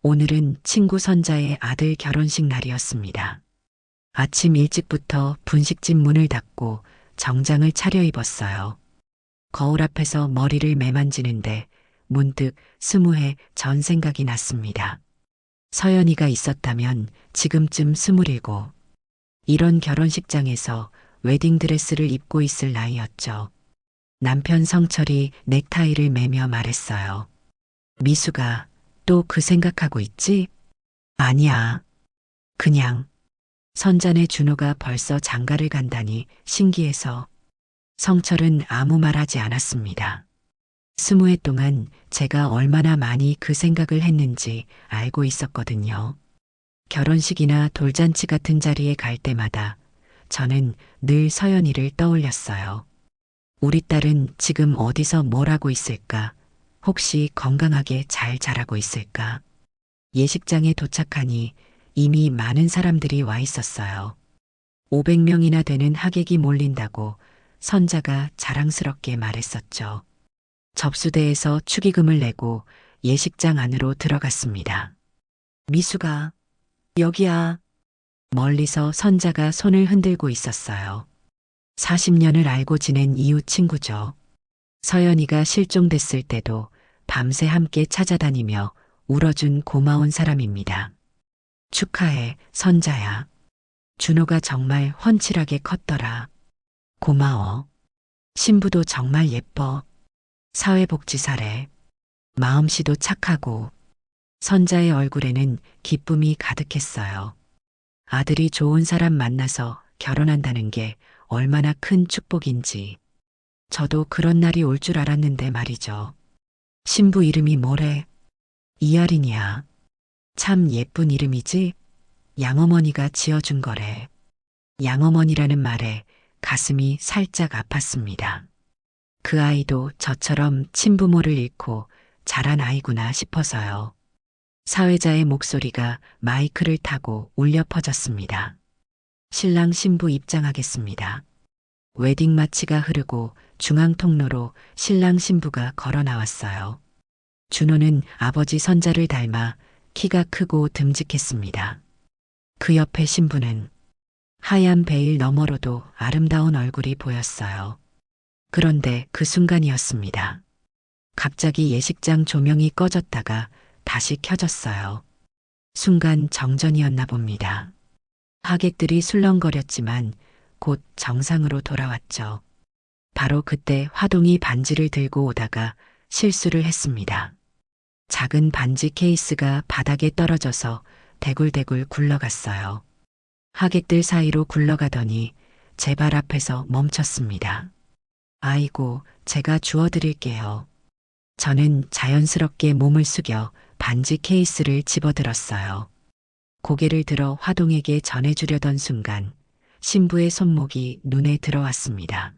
오늘은 친구 선자의 아들 결혼식 날이었습니다. 아침 일찍부터 분식집 문을 닫고 정장을 차려입었어요. 거울 앞에서 머리를 매만지는데 문득 20해 전 생각이 났습니다. 서연이가 있었다면 지금쯤 27. 이런 결혼식장에서 웨딩드레스를 입고 있을 나이였죠. 남편 성철이 넥타이를 매며 말했어요. 미수가 또 그 생각하고 있지? 아니야. 그냥 선잔의 준호가 벌써 장가를 간다니 신기해서. 성철은 아무 말 하지 않았습니다. 20해 동안 제가 얼마나 많이 그 생각을 했는지 알고 있었거든요. 결혼식이나 돌잔치 같은 자리에 갈 때마다 저는 늘 서연이를 떠올렸어요. 우리 딸은 지금 어디서 뭘 하고 있을까? 혹시 건강하게 잘 자라고 있을까? 예식장에 도착하니 이미 많은 사람들이 와 있었어요. 500명이나 되는 하객이 몰린다고 선자가 자랑스럽게 말했었죠. 접수대에서 축의금을 내고 예식장 안으로 들어갔습니다. 미수가, 여기야. 멀리서 선자가 손을 흔들고 있었어요. 40년을 알고 지낸 이웃 친구죠. 서연이가 실종됐을 때도 밤새 함께 찾아다니며 울어준 고마운 사람입니다. 축하해, 선자야. 준호가 정말 훤칠하게 컸더라. 고마워. 신부도 정말 예뻐. 사회복지사래. 마음씨도 착하고. 선자의 얼굴에는 기쁨이 가득했어요. 아들이 좋은 사람 만나서 결혼한다는 게 얼마나 큰 축복인지. 저도 그런 날이 올 줄 알았는데 말이죠. 신부 이름이 뭐래? 이하린이야. 참 예쁜 이름이지? 양어머니가 지어준 거래. 양어머니라는 말에 가슴이 살짝 아팠습니다. 그 아이도 저처럼 친부모를 잃고 자란 아이구나 싶어서요. 사회자의 목소리가 마이크를 타고 울려 퍼졌습니다. 신랑 신부 입장하겠습니다. 웨딩 마치가 흐르고 중앙 통로로 신랑 신부가 걸어 나왔어요. 준호는 아버지 선자를 닮아 키가 크고 듬직했습니다. 그 옆에 신부는 하얀 베일 너머로도 아름다운 얼굴이 보였어요. 그런데 그 순간이었습니다. 갑자기 예식장 조명이 꺼졌다가 다시 켜졌어요. 순간 정전이었나 봅니다. 하객들이 술렁거렸지만 곧 정상으로 돌아왔죠. 바로 그때 화동이 반지를 들고 오다가 실수를 했습니다. 작은 반지 케이스가 바닥에 떨어져서 대굴대굴 굴러갔어요. 하객들 사이로 굴러가더니 제 발 앞에서 멈췄습니다. 아이고, 제가 주워드릴게요. 저는 자연스럽게 몸을 숙여 반지 케이스를 집어들었어요. 고개를 들어 화동에게 전해주려던 순간 신부의 손목이 눈에 들어왔습니다.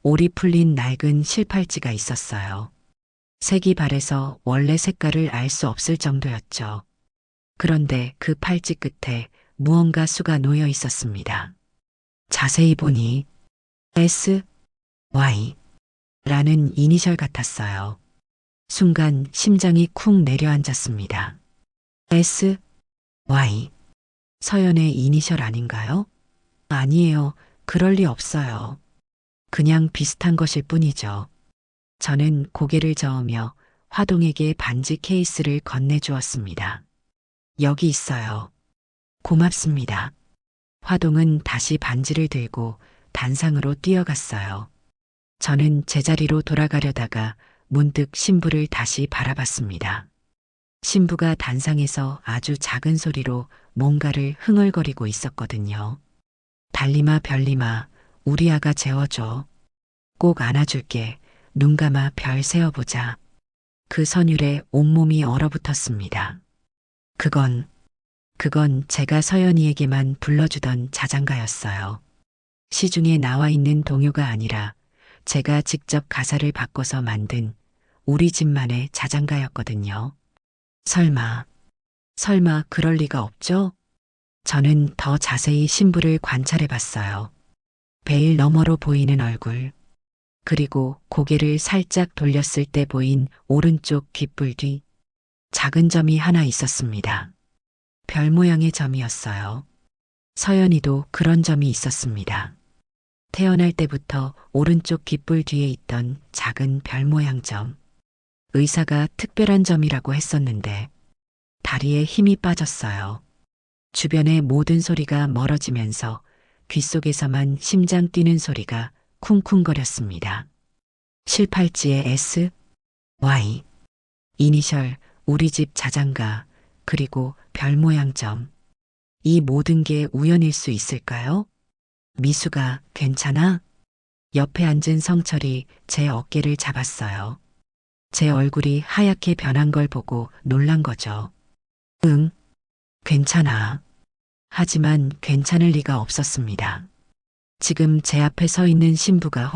올이 풀린 낡은 실팔찌가 있었어요. 색이 바래서 원래 색깔을 알 수 없을 정도였죠. 그런데 그 팔찌 끝에 무언가 수가 놓여 있었습니다. 자세히 보니 S, Y 라는 이니셜 같았어요. 순간 심장이 쿵 내려앉았습니다. S, Y. 서연의 이니셜 아닌가요? 아니에요. 그럴 리 없어요. 그냥 비슷한 것일 뿐이죠. 저는 고개를 저으며 화동에게 반지 케이스를 건네주었습니다. 여기 있어요. 고맙습니다. 화동은 다시 반지를 들고 단상으로 뛰어갔어요. 저는 제자리로 돌아가려다가 문득 신부를 다시 바라봤습니다. 신부가 단상에서 아주 작은 소리로 뭔가를 흥얼거리고 있었거든요. 달리마 별리마 우리 아가 재워줘. 꼭 안아줄게. 눈 감아 별 세어보자. 그 선율에 온몸이 얼어붙었습니다. 그건 제가 서연이에게만 불러주던 자장가였어요. 시중에 나와 있는 동요가 아니라 제가 직접 가사를 바꿔서 만든 우리 집만의 자장가였거든요. 설마 그럴 리가 없죠? 저는 더 자세히 신부를 관찰해 봤어요. 베일 너머로 보이는 얼굴, 그리고 고개를 살짝 돌렸을 때 보인 오른쪽 귓불 뒤. 작은 점이 하나 있었습니다. 별 모양의 점이었어요. 서연이도 그런 점이 있었습니다. 태어날 때부터 오른쪽 귓불 뒤에 있던 작은 별 모양 점. 의사가 특별한 점이라고 했었는데 다리에 힘이 빠졌어요. 주변의 모든 소리가 멀어지면서 귓속에서만 심장 뛰는 소리가 쿵쿵거렸습니다. 실팔찌에 S, Y, 이니셜, 우리 집 자장가, 그리고 별 모양 점. 이 모든 게 우연일 수 있을까요? 미수가 괜찮아? 옆에 앉은 성철이 제 어깨를 잡았어요. 제 얼굴이 하얗게 변한 걸 보고 놀란 거죠. 응, 괜찮아. 하지만 괜찮을 리가 없었습니다. 지금 제 앞에 서 있는 신부가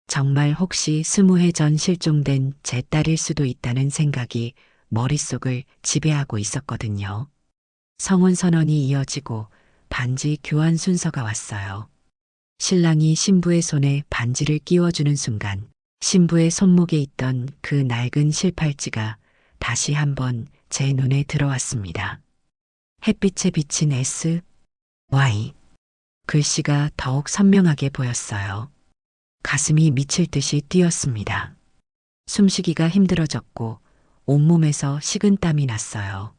정말 혹시 20해 전 실종된 제 딸일 수도 있다는 생각이 머릿속을 지배하고 있었거든요. 성혼 선언이 이어지고 반지 교환 순서가 왔어요. 신랑이 신부의 손에 반지를 끼워주는 순간 신부의 손목에 있던 그 낡은 실팔찌가 다시 한번 제 눈에 들어왔습니다. 햇빛에 비친 S, Y. 글씨가 더욱 선명하게 보였어요. 가슴이 미칠 듯이 뛰었습니다. 숨쉬기가 힘들어졌고 온몸에서 식은땀이 났어요.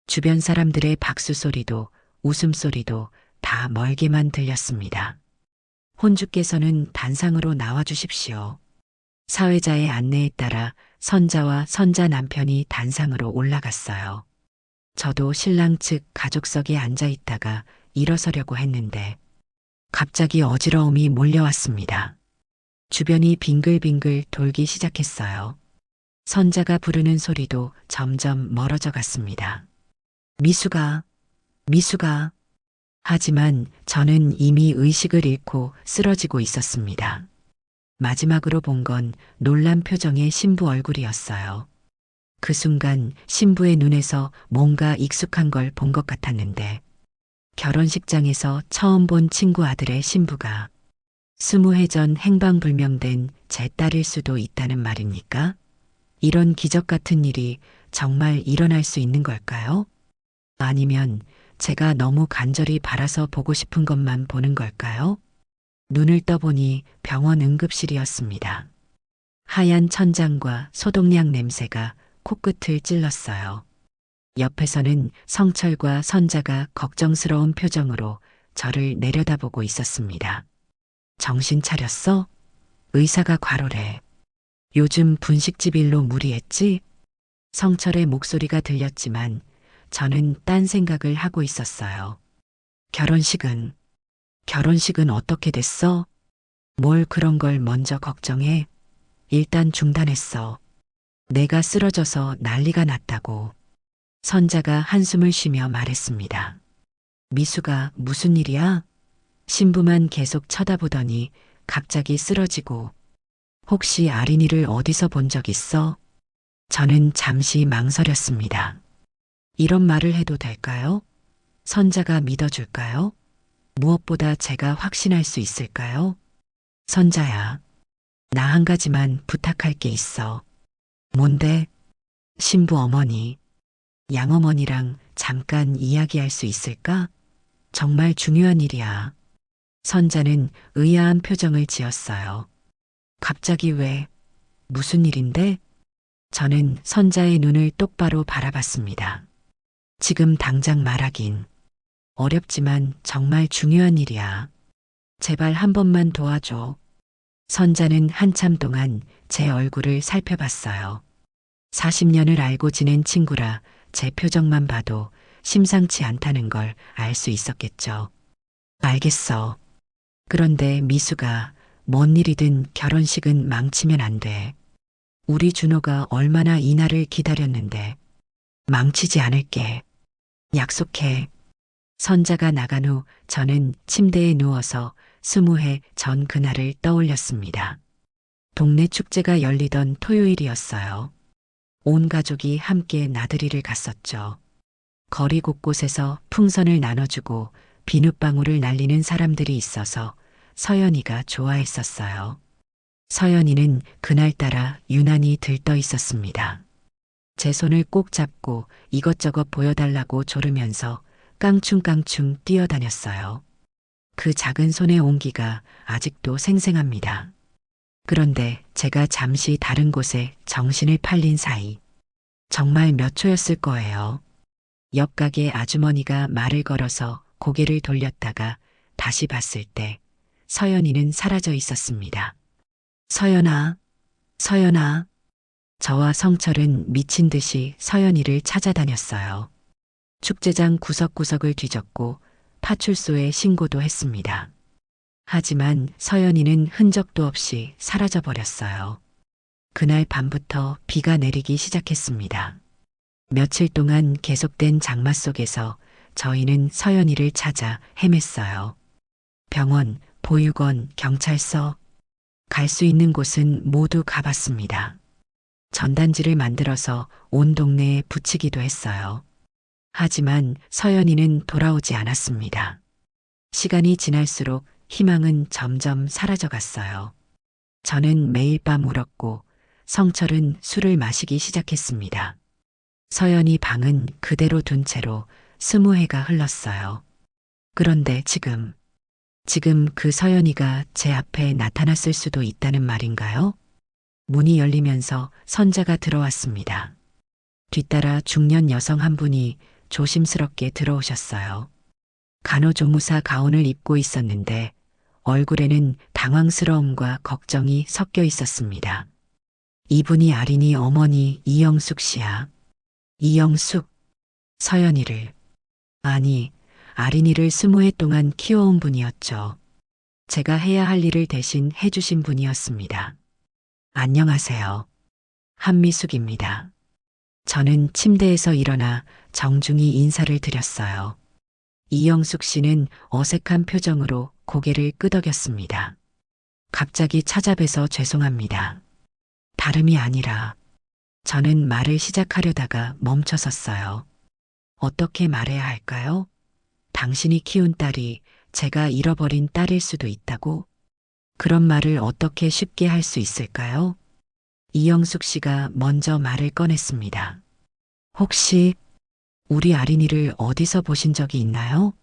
주변 사람들의 박수 소리도 웃음소리도 다 멀게만 들렸습니다. 혼주께서는 단상으로 나와 주십시오. 사회자의 안내에 따라 선자와 선자 남편이 단상으로 올라갔어요. 저도 신랑 측 가족석에 앉아 있다가 일어서려고 했는데 갑자기 어지러움이 몰려왔습니다. 주변이 빙글빙글 돌기 시작했어요. 선자가 부르는 소리도 점점 멀어져 갔습니다. 미수가, 미수가. 하지만 저는 이미 의식을 잃고 쓰러지고 있었습니다. 마지막으로 본 건 놀란 표정의 신부 얼굴이었어요. 그 순간 신부의 눈에서 뭔가 익숙한 걸 본 것 같았는데 결혼식장에서 처음 본 친구 아들의 신부가 20해 전 행방불명된 제 딸일 수도 있다는 말입니까? 이런 기적 같은 일이 정말 일어날 수 있는 걸까요? 아니면 제가 너무 간절히 바라서 보고 싶은 것만 보는 걸까요? 눈을 떠보니 병원 응급실이었습니다. 하얀 천장과 소독약 냄새가 코끝을 찔렀어요. 옆에서는 성철과 선자가 걱정스러운 표정으로 저를 내려다보고 있었습니다. 정신 차렸어? 의사가 과로래. 요즘 분식집 일로 무리했지? 성철의 목소리가 들렸지만 저는 딴 생각을 하고 있었어요. 결혼식은 어떻게 됐어? 뭘 그런 걸 먼저 걱정해? 일단 중단했어. 내가 쓰러져서 난리가 났다고. 선자가 한숨을 쉬며 말했습니다. 미수가 무슨 일이야? 신부만 계속 쳐다보더니 갑자기 쓰러지고 혹시 아린이를 어디서 본 적 있어? 저는 잠시 망설였습니다. 이런 말을 해도 될까요? 선자가 믿어줄까요? 무엇보다 제가 확신할 수 있을까요? 선자야, 나 한 가지만 부탁할 게 있어. 뭔데? 신부 어머니, 양어머니랑 잠깐 이야기할 수 있을까? 정말 중요한 일이야. 선자는 의아한 표정을 지었어요. 갑자기 왜? 무슨 일인데? 저는 선자의 눈을 똑바로 바라봤습니다. 지금 당장 말하긴. 어렵지만 정말 중요한 일이야. 제발 한 번만 도와줘. 선자는 한참 동안 제 얼굴을 살펴봤어요. 40년을 알고 지낸 친구라 제 표정만 봐도 심상치 않다는 걸 알 수 있었겠죠. 알겠어. 그런데 미수가 뭔 일이든 결혼식은 망치면 안 돼. 우리 준호가 얼마나 이 날을 기다렸는데. 망치지 않을게. 약속해. 선자가 나간 후 저는 침대에 누워서 20해 전 그날을 떠올렸습니다. 동네 축제가 열리던 토요일이었어요. 온 가족이 함께 나들이를 갔었죠. 거리 곳곳에서 풍선을 나눠주고 비눗방울을 날리는 사람들이 있어서 서연이가 좋아했었어요. 서연이는 그날따라 유난히 들떠 있었습니다. 제 손을 꼭 잡고 이것저것 보여달라고 조르면서 깡충깡충 뛰어다녔어요. 그 작은 손의 온기가 아직도 생생합니다. 그런데 제가 잠시 다른 곳에 정신을 팔린 사이, 정말 몇 초였을 거예요. 옆 가게 아주머니가 말을 걸어서 고개를 돌렸다가 다시 봤을 때 서연이는 사라져 있었습니다. 서연아, 서연아. 저와 성철은 미친 듯이 서연이를 찾아다녔어요. 축제장 구석구석을 뒤졌고 파출소에 신고도 했습니다. 하지만 서연이는 흔적도 없이 사라져 버렸어요. 그날 밤부터 비가 내리기 시작했습니다. 며칠 동안 계속된 장마 속에서 저희는 서연이를 찾아 헤맸어요. 병원, 보육원, 경찰서, 갈 수 있는 곳은 모두 가봤습니다. 전단지를 만들어서 온 동네에 붙이기도 했어요. 하지만 서연이는 돌아오지 않았습니다. 시간이 지날수록 희망은 점점 사라져 갔어요. 저는 매일 밤 울었고 성철은 술을 마시기 시작했습니다. 서연이 방은 그대로 둔 채로 20해가 흘렀어요. 그런데 지금 그 서연이가 제 앞에 나타났을 수도 있다는 말인가요? 문이 열리면서 선자가 들어왔습니다. 뒤따라 중년 여성 한 분이 조심스럽게 들어오셨어요. 간호조무사 가운을 입고 있었는데 얼굴에는 당황스러움과 걱정이 섞여 있었습니다. 이분이 아린이 어머니 이영숙 씨야. 이영숙, 서연이를, 아니, 아린이를 20해 동안 키워온 분이었죠. 제가 해야 할 일을 대신 해주신 분이었습니다. 안녕하세요. 한미숙입니다. 저는 침대에서 일어나 정중히 인사를 드렸어요. 이영숙 씨는 어색한 표정으로 고개를 끄덕였습니다. 갑자기 찾아뵈서 죄송합니다. 다름이 아니라 저는 말을 시작하려다가 멈춰섰어요. 어떻게 말해야 할까요? 당신이 키운 딸이 제가 잃어버린 딸일 수도 있다고? 그런 말을 어떻게 쉽게 할 수 있을까요? 이영숙 씨가 먼저 말을 꺼냈습니다. 혹시 우리 아린이를 어디서 보신 적이 있나요?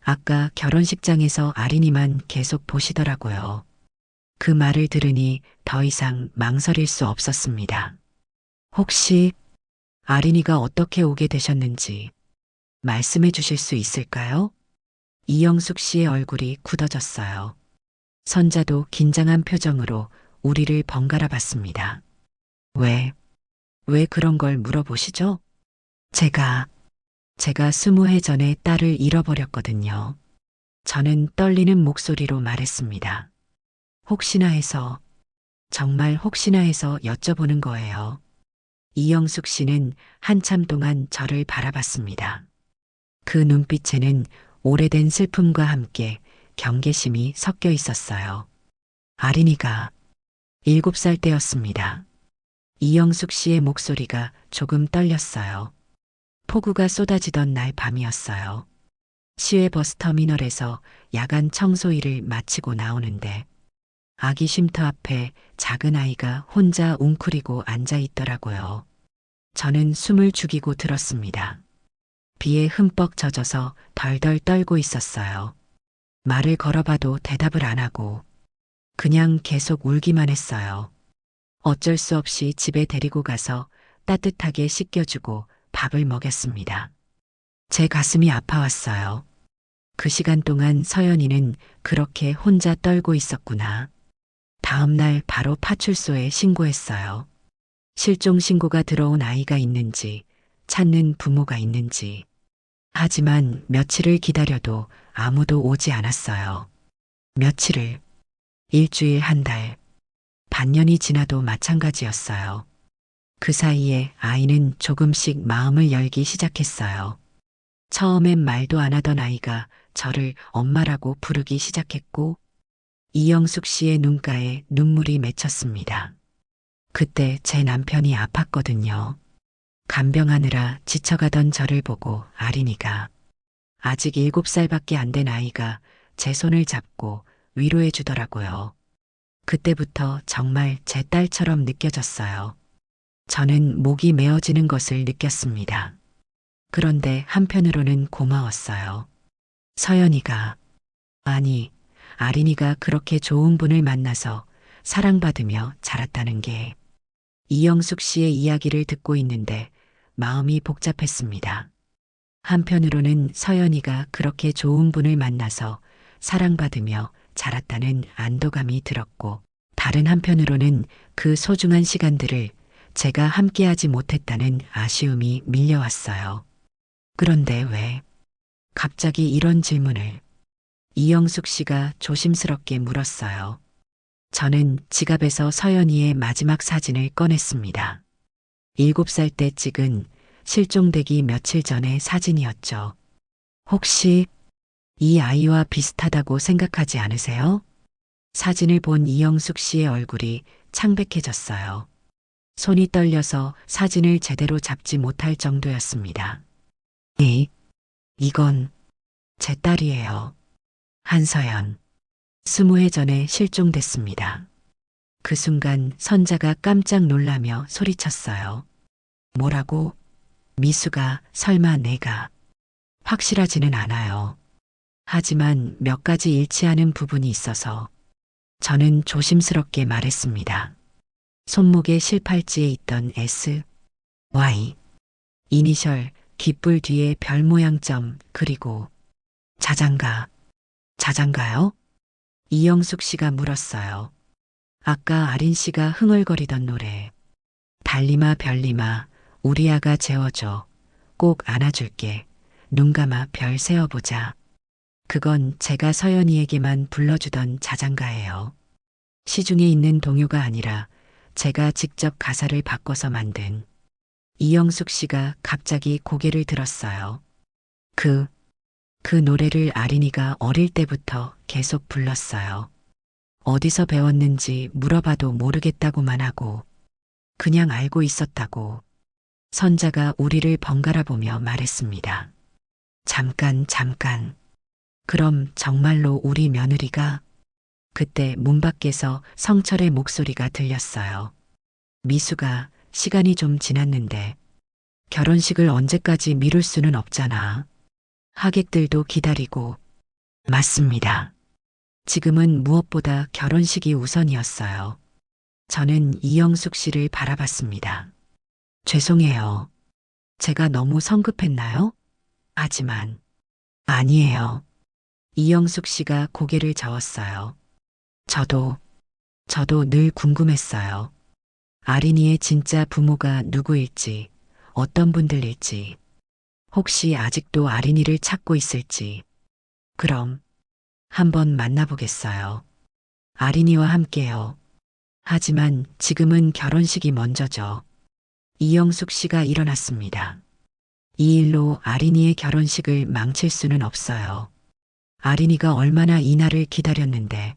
아까 결혼식장에서 아린이만 계속 보시더라고요. 그 말을 들으니 더 이상 망설일 수 없었습니다. 혹시 아린이가 어떻게 오게 되셨는지 말씀해 주실 수 있을까요? 이영숙 씨의 얼굴이 굳어졌어요. 선자도 긴장한 표정으로 우리를 번갈아 봤습니다. 왜 그런 걸 물어보시죠? 제가 20해 전에 딸을 잃어버렸거든요. 저는 떨리는 목소리로 말했습니다. 혹시나 해서, 정말 혹시나 해서 여쭤보는 거예요. 이영숙 씨는 한참 동안 저를 바라봤습니다. 그 눈빛에는 오래된 슬픔과 함께 경계심이 섞여 있었어요. 아린이가 7살 때였습니다. 이영숙 씨의 목소리가 조금 떨렸어요. 폭우가 쏟아지던 날 밤이었어요. 시외 버스터미널에서 야간 청소 일을 마치고 나오는데 아기 쉼터 앞에 작은 아이가 혼자 웅크리고 앉아 있더라고요. 저는 숨을 죽이고 들었습니다. 비에 흠뻑 젖어서 덜덜 떨고 있었어요. 말을 걸어봐도 대답을 안 하고 그냥 계속 울기만 했어요. 어쩔 수 없이 집에 데리고 가서 따뜻하게 씻겨주고 밥을 먹였습니다. 제 가슴이 아파왔어요. 그 시간 동안 서연이는 그렇게 혼자 떨고 있었구나. 다음 날 바로 파출소에 신고했어요. 실종 신고가 들어온 아이가 있는지, 찾는 부모가 있는지. 하지만 며칠을 기다려도 아무도 오지 않았어요. 며칠을, 일주일, 한 달, 반년이 지나도 마찬가지였어요. 그 사이에 아이는 조금씩 마음을 열기 시작했어요. 처음엔 말도 안 하던 아이가 저를 엄마라고 부르기 시작했고, 이영숙 씨의 눈가에 눈물이 맺혔습니다. 그때 제 남편이 아팠거든요. 간병하느라 지쳐가던 저를 보고 아린이가, 아직 7살밖에 안 된 아이가 제 손을 잡고 위로해 주더라고요. 그때부터 정말 제 딸처럼 느껴졌어요. 저는 목이 메어지는 것을 느꼈습니다. 그런데 한편으로는 고마웠어요. 서연이가, 아니, 아린이가 그렇게 좋은 분을 만나서 사랑받으며 자랐다는 게 이영숙 씨의 이야기를 듣고 있는데 마음이 복잡했습니다. 한편으로는 서연이가 그렇게 좋은 분을 만나서 사랑받으며 자랐다는 안도감이 들었고, 다른 한편으로는 그 소중한 시간들을 제가 함께하지 못했다는 아쉬움이 밀려왔어요. 그런데 왜 갑자기 이런 질문을 이영숙 씨가 조심스럽게 물었어요. 저는 지갑에서 서연이의 마지막 사진을 꺼냈습니다. 7살 때 찍은 실종되기 며칠 전의 사진이었죠. 혹시 이 아이와 비슷하다고 생각하지 않으세요? 사진을 본 이영숙 씨의 얼굴이 창백해졌어요. 손이 떨려서 사진을 제대로 잡지 못할 정도였습니다. 이건 제 딸이에요. 한서연. 20해 전에 실종됐습니다. 그 순간 선자가 깜짝 놀라며 소리쳤어요. 뭐라고? 미수가 설마 내가. 확실하지는 않아요. 하지만 몇 가지 일치하는 부분이 있어서 저는 조심스럽게 말했습니다. 손목의 실팔찌에 있던 S, Y, 이니셜, 깃불 뒤에 별 모양 점, 그리고 자장가요? 이영숙 씨가 물었어요. 아까 아린 씨가 흥얼거리던 노래. 달리마 별리마, 우리 아가 재워줘. 꼭 안아줄게. 눈 감아 별 세어보자. 그건 제가 서연이에게만 불러주던 자장가예요. 시중에 있는 동요가 아니라 제가 직접 가사를 바꿔서 만든. 이영숙 씨가 갑자기 고개를 들었어요. 그 노래를 아린이가 어릴 때부터 계속 불렀어요. 어디서 배웠는지 물어봐도 모르겠다고만 하고 그냥 알고 있었다고 선자가 우리를 번갈아 보며 말했습니다. 잠깐. 그럼 정말로 우리 며느리가. 그때 문 밖에서 성철의 목소리가 들렸어요. 미수가 시간이 좀 지났는데 결혼식을 언제까지 미룰 수는 없잖아. 하객들도 기다리고. 맞습니다. 지금은 무엇보다 결혼식이 우선이었어요. 저는 이영숙 씨를 바라봤습니다. 죄송해요. 제가 너무 성급했나요? 하지만 아니에요. 이영숙 씨가 고개를 저었어요. 저도 늘 궁금했어요. 아린이의 진짜 부모가 누구일지, 어떤 분들일지, 혹시 아직도 아린이를 찾고 있을지. 그럼 한번 만나보겠어요. 아린이와 함께요. 하지만 지금은 결혼식이 먼저죠. 이영숙 씨가 일어났습니다. 이 일로 아린이의 결혼식을 망칠 수는 없어요. 아린이가 얼마나 이 날을 기다렸는데.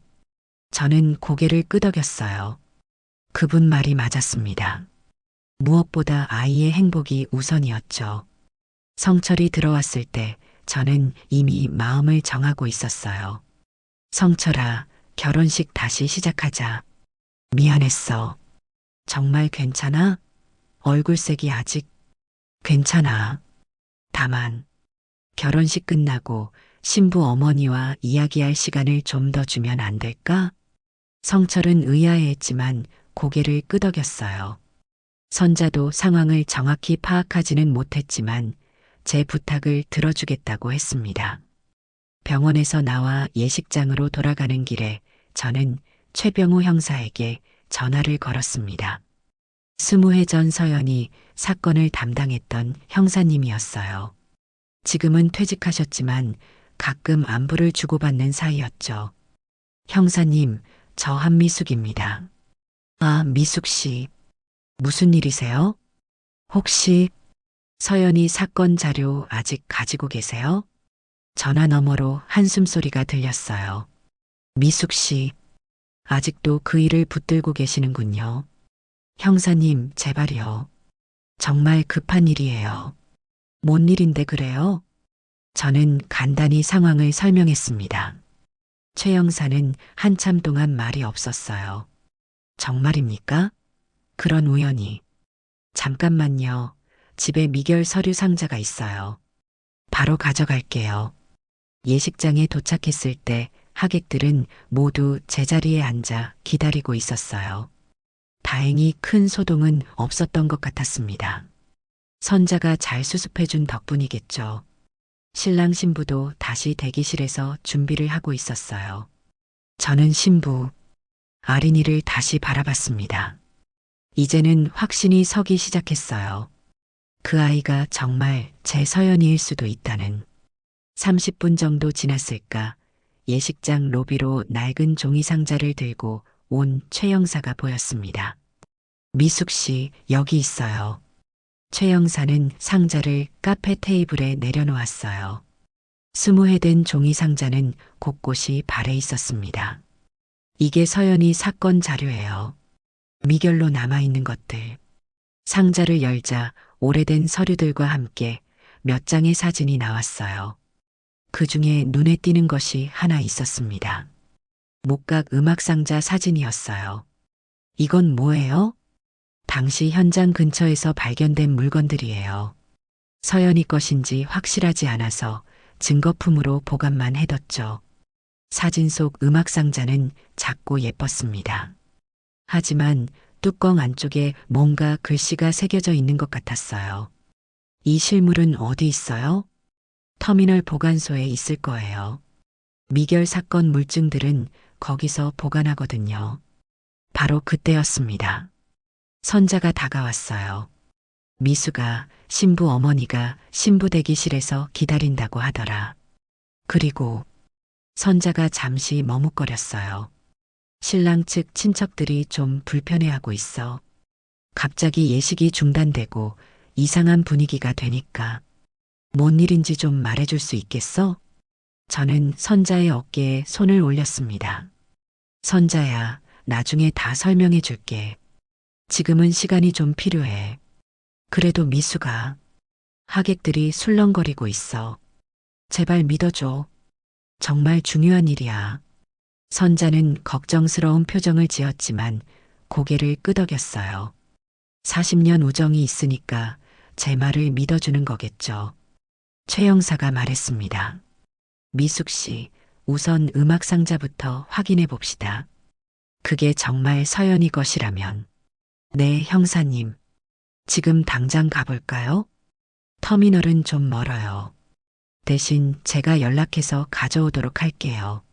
저는 고개를 끄덕였어요. 그분 말이 맞았습니다. 무엇보다 아이의 행복이 우선이었죠. 성철이 들어왔을 때 저는 이미 마음을 정하고 있었어요. 성철아, 결혼식 다시 시작하자. 미안했어. 정말 괜찮아? 얼굴색이 아직. 괜찮아. 다만 결혼식 끝나고 신부 어머니와 이야기할 시간을 좀 더 주면 안 될까? 성철은 의아해했지만 고개를 끄덕였어요. 선자도 상황을 정확히 파악하지는 못했지만 제 부탁을 들어주겠다고 했습니다. 병원에서 나와 예식장으로 돌아가는 길에 저는 최병우 형사에게 전화를 걸었습니다. 20해 전 서연이 사건을 담당했던 형사님이었어요. 지금은 퇴직하셨지만 가끔 안부를 주고받는 사이였죠. 형사님, 저 한미숙입니다. 아, 미숙 씨. 무슨 일이세요? 혹시 서연이 사건 자료 아직 가지고 계세요? 전화 너머로 한숨소리가 들렸어요. 미숙 씨, 아직도 그 일을 붙들고 계시는군요. 형사님, 제발요. 정말 급한 일이에요. 뭔 일인데 그래요? 저는 간단히 상황을 설명했습니다. 최 형사는 한참 동안 말이 없었어요. 정말입니까? 그런 우연이. 잠깐만요. 집에 미결 서류 상자가 있어요. 바로 가져갈게요. 예식장에 도착했을 때 하객들은 모두 제자리에 앉아 기다리고 있었어요. 다행히 큰 소동은 없었던 것 같았습니다. 선자가 잘 수습해준 덕분이겠죠. 신랑 신부도 다시 대기실에서 준비를 하고 있었어요. 저는 신부, 아린이를 다시 바라봤습니다. 이제는 확신이 서기 시작했어요. 그 아이가 정말 제 서연이일 수도 있다는. 30분 정도 지났을까 예식장 로비로 낡은 종이 상자를 들고 온 최 형사가 보였습니다. 미숙 씨, 여기 있어요. 최 형사는 상자를 카페 테이블에 내려놓았어요. 20회 된 종이 상자는 곳곳이 발해 있었습니다. 이게 서연이 사건 자료예요. 미결로 남아있는 것들. 상자를 열자 오래된 서류들과 함께 몇 장의 사진이 나왔어요. 그 중에 눈에 띄는 것이 하나 있었습니다. 목각 음악상자 사진이었어요. 이건 뭐예요? 당시 현장 근처에서 발견된 물건들이에요. 서연이 것인지 확실하지 않아서 증거품으로 보관만 해뒀죠. 사진 속 음악상자는 작고 예뻤습니다. 하지만 뚜껑 안쪽에 뭔가 글씨가 새겨져 있는 것 같았어요. 이 실물은 어디 있어요? 터미널 보관소에 있을 거예요. 미결 사건 물증들은 거기서 보관하거든요. 바로 그때였습니다. 선자가 다가왔어요. 미수가 신부 어머니가 신부 대기실에서 기다린다고 하더라. 그리고 선자가 잠시 머뭇거렸어요. 신랑 측 친척들이 좀 불편해하고 있어. 갑자기 예식이 중단되고 이상한 분위기가 되니까. 뭔 일인지 좀 말해줄 수 있겠어? 저는 선자의 어깨에 손을 올렸습니다. 선자야, 나중에 다 설명해 줄게. 지금은 시간이 좀 필요해. 그래도 미수가 하객들이 술렁거리고 있어. 제발 믿어줘. 정말 중요한 일이야. 선자는 걱정스러운 표정을 지었지만 고개를 끄덕였어요. 40년 우정이 있으니까 제 말을 믿어주는 거겠죠. 최 형사가 말했습니다. 미숙 씨, 우선 음악 상자부터 확인해 봅시다. 그게 정말 서연이 것이라면. 네, 형사님. 지금 당장 가볼까요? 터미널은 좀 멀어요. 대신 제가 연락해서 가져오도록 할게요.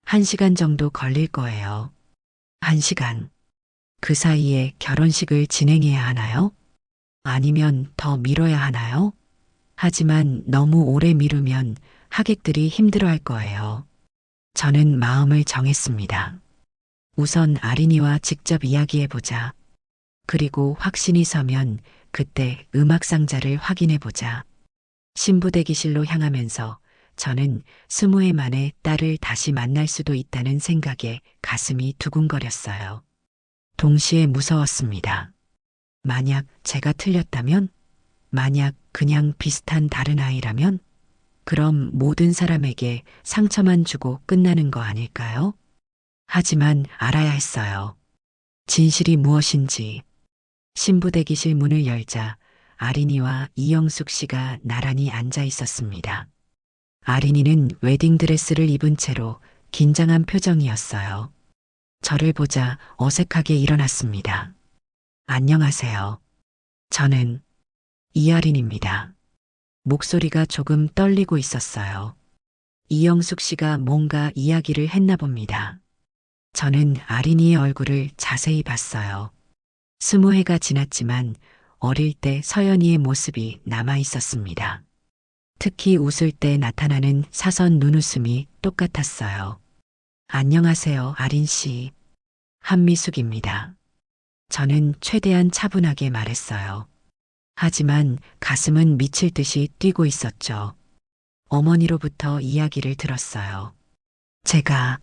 1시간 정도 걸릴 거예요. 1시간. 그 사이에 결혼식을 진행해야 하나요? 아니면 더 미뤄야 하나요? 하지만 너무 오래 미루면 하객들이 힘들어할 거예요. 저는 마음을 정했습니다. 우선 아린이와 직접 이야기해보자. 그리고 확신이 서면 그때 음악 상자를 확인해보자. 신부 대기실로 향하면서 저는 20회 만에 딸을 다시 만날 수도 있다는 생각에 가슴이 두근거렸어요. 동시에 무서웠습니다. 만약 제가 틀렸다면? 만약 그냥 비슷한 다른 아이라면? 그럼 모든 사람에게 상처만 주고 끝나는 거 아닐까요? 하지만 알아야 했어요. 진실이 무엇인지. 신부 대기실 문을 열자 아린이와 이영숙 씨가 나란히 앉아 있었습니다. 아린이는 웨딩드레스를 입은 채로 긴장한 표정이었어요. 저를 보자 어색하게 일어났습니다. 안녕하세요. 저는 이아린입니다. 목소리가 조금 떨리고 있었어요. 이영숙 씨가 뭔가 이야기를 했나 봅니다. 저는 아린이의 얼굴을 자세히 봤어요. 20회가 지났지만 어릴 때 서연이의 모습이 남아 있었습니다. 특히 웃을 때 나타나는 사선 눈웃음이 똑같았어요. 안녕하세요, 아린 씨. 한미숙입니다. 저는 최대한 차분하게 말했어요. 하지만 가슴은 미칠 듯이 뛰고 있었죠. 어머니로부터 이야기를 들었어요. 제가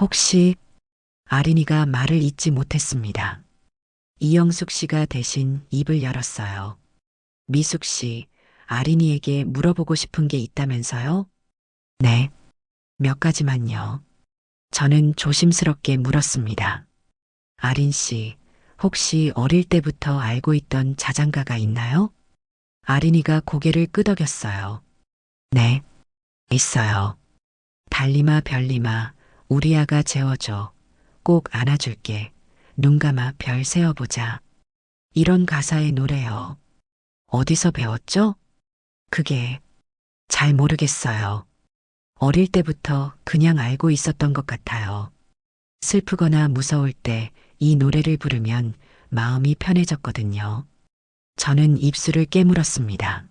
혹시 아린이가 말을 잇지 못했습니다. 이영숙 씨가 대신 입을 열었어요. 미숙 씨, 아린이에게 물어보고 싶은 게 있다면서요? 네, 몇 가지만요. 저는 조심스럽게 물었습니다. 아린 씨, 혹시 어릴 때부터 알고 있던 자장가가 있나요? 아린이가 고개를 끄덕였어요. 네, 있어요. 달리마 별리마, 우리 아가 재워줘. 꼭 안아줄게. 눈 감아 별 세어보자. 이런 가사의 노래요. 어디서 배웠죠? 그게 잘 모르겠어요. 어릴 때부터 그냥 알고 있었던 것 같아요. 슬프거나 무서울 때 이 노래를 부르면 마음이 편해졌거든요. 저는 입술을 깨물었습니다.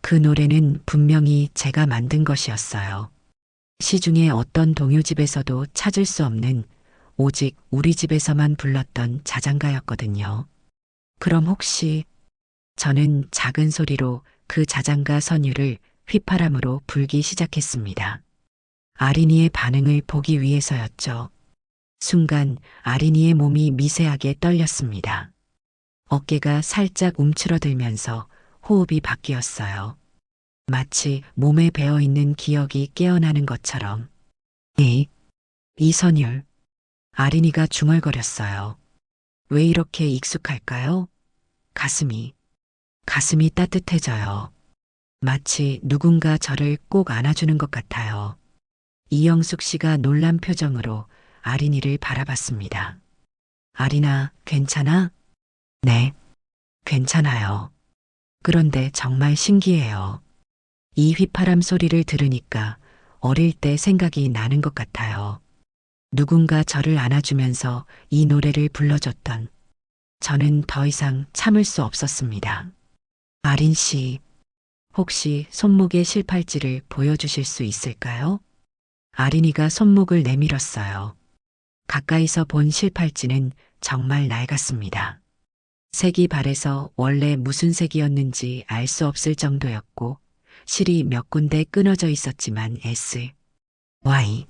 그 노래는 분명히 제가 만든 것이었어요. 시중에 어떤 동요집에서도 찾을 수 없는 오직 우리 집에서만 불렀던 자장가였거든요. 그럼 혹시 저는 작은 소리로 그 자장가 선율을 휘파람으로 불기 시작했습니다. 아린이의 반응을 보기 위해서였죠. 순간 아린이의 몸이 미세하게 떨렸습니다. 어깨가 살짝 움츠러들면서 호흡이 바뀌었어요. 마치 몸에 배어있는 기억이 깨어나는 것처럼. 이선율. 아린이가 중얼거렸어요. 왜 이렇게 익숙할까요? 가슴이 따뜻해져요. 마치 누군가 저를 꼭 안아주는 것 같아요. 이영숙 씨가 놀란 표정으로 아린이를 바라봤습니다. 아린아, 괜찮아? 네, 괜찮아요. 그런데 정말 신기해요. 이 휘파람 소리를 들으니까 어릴 때 생각이 나는 것 같아요. 누군가 저를 안아주면서 이 노래를 불러줬던 저는 더 이상 참을 수 없었습니다. 아린 씨, 혹시 손목의 실팔찌를 보여주실 수 있을까요? 아린이가 손목을 내밀었어요. 가까이서 본 실팔찌는 정말 낡았습니다. 색이 바래서 원래 무슨 색이었는지 알 수 없을 정도였고, 실이 몇 군데 끊어져 있었지만 S, Y,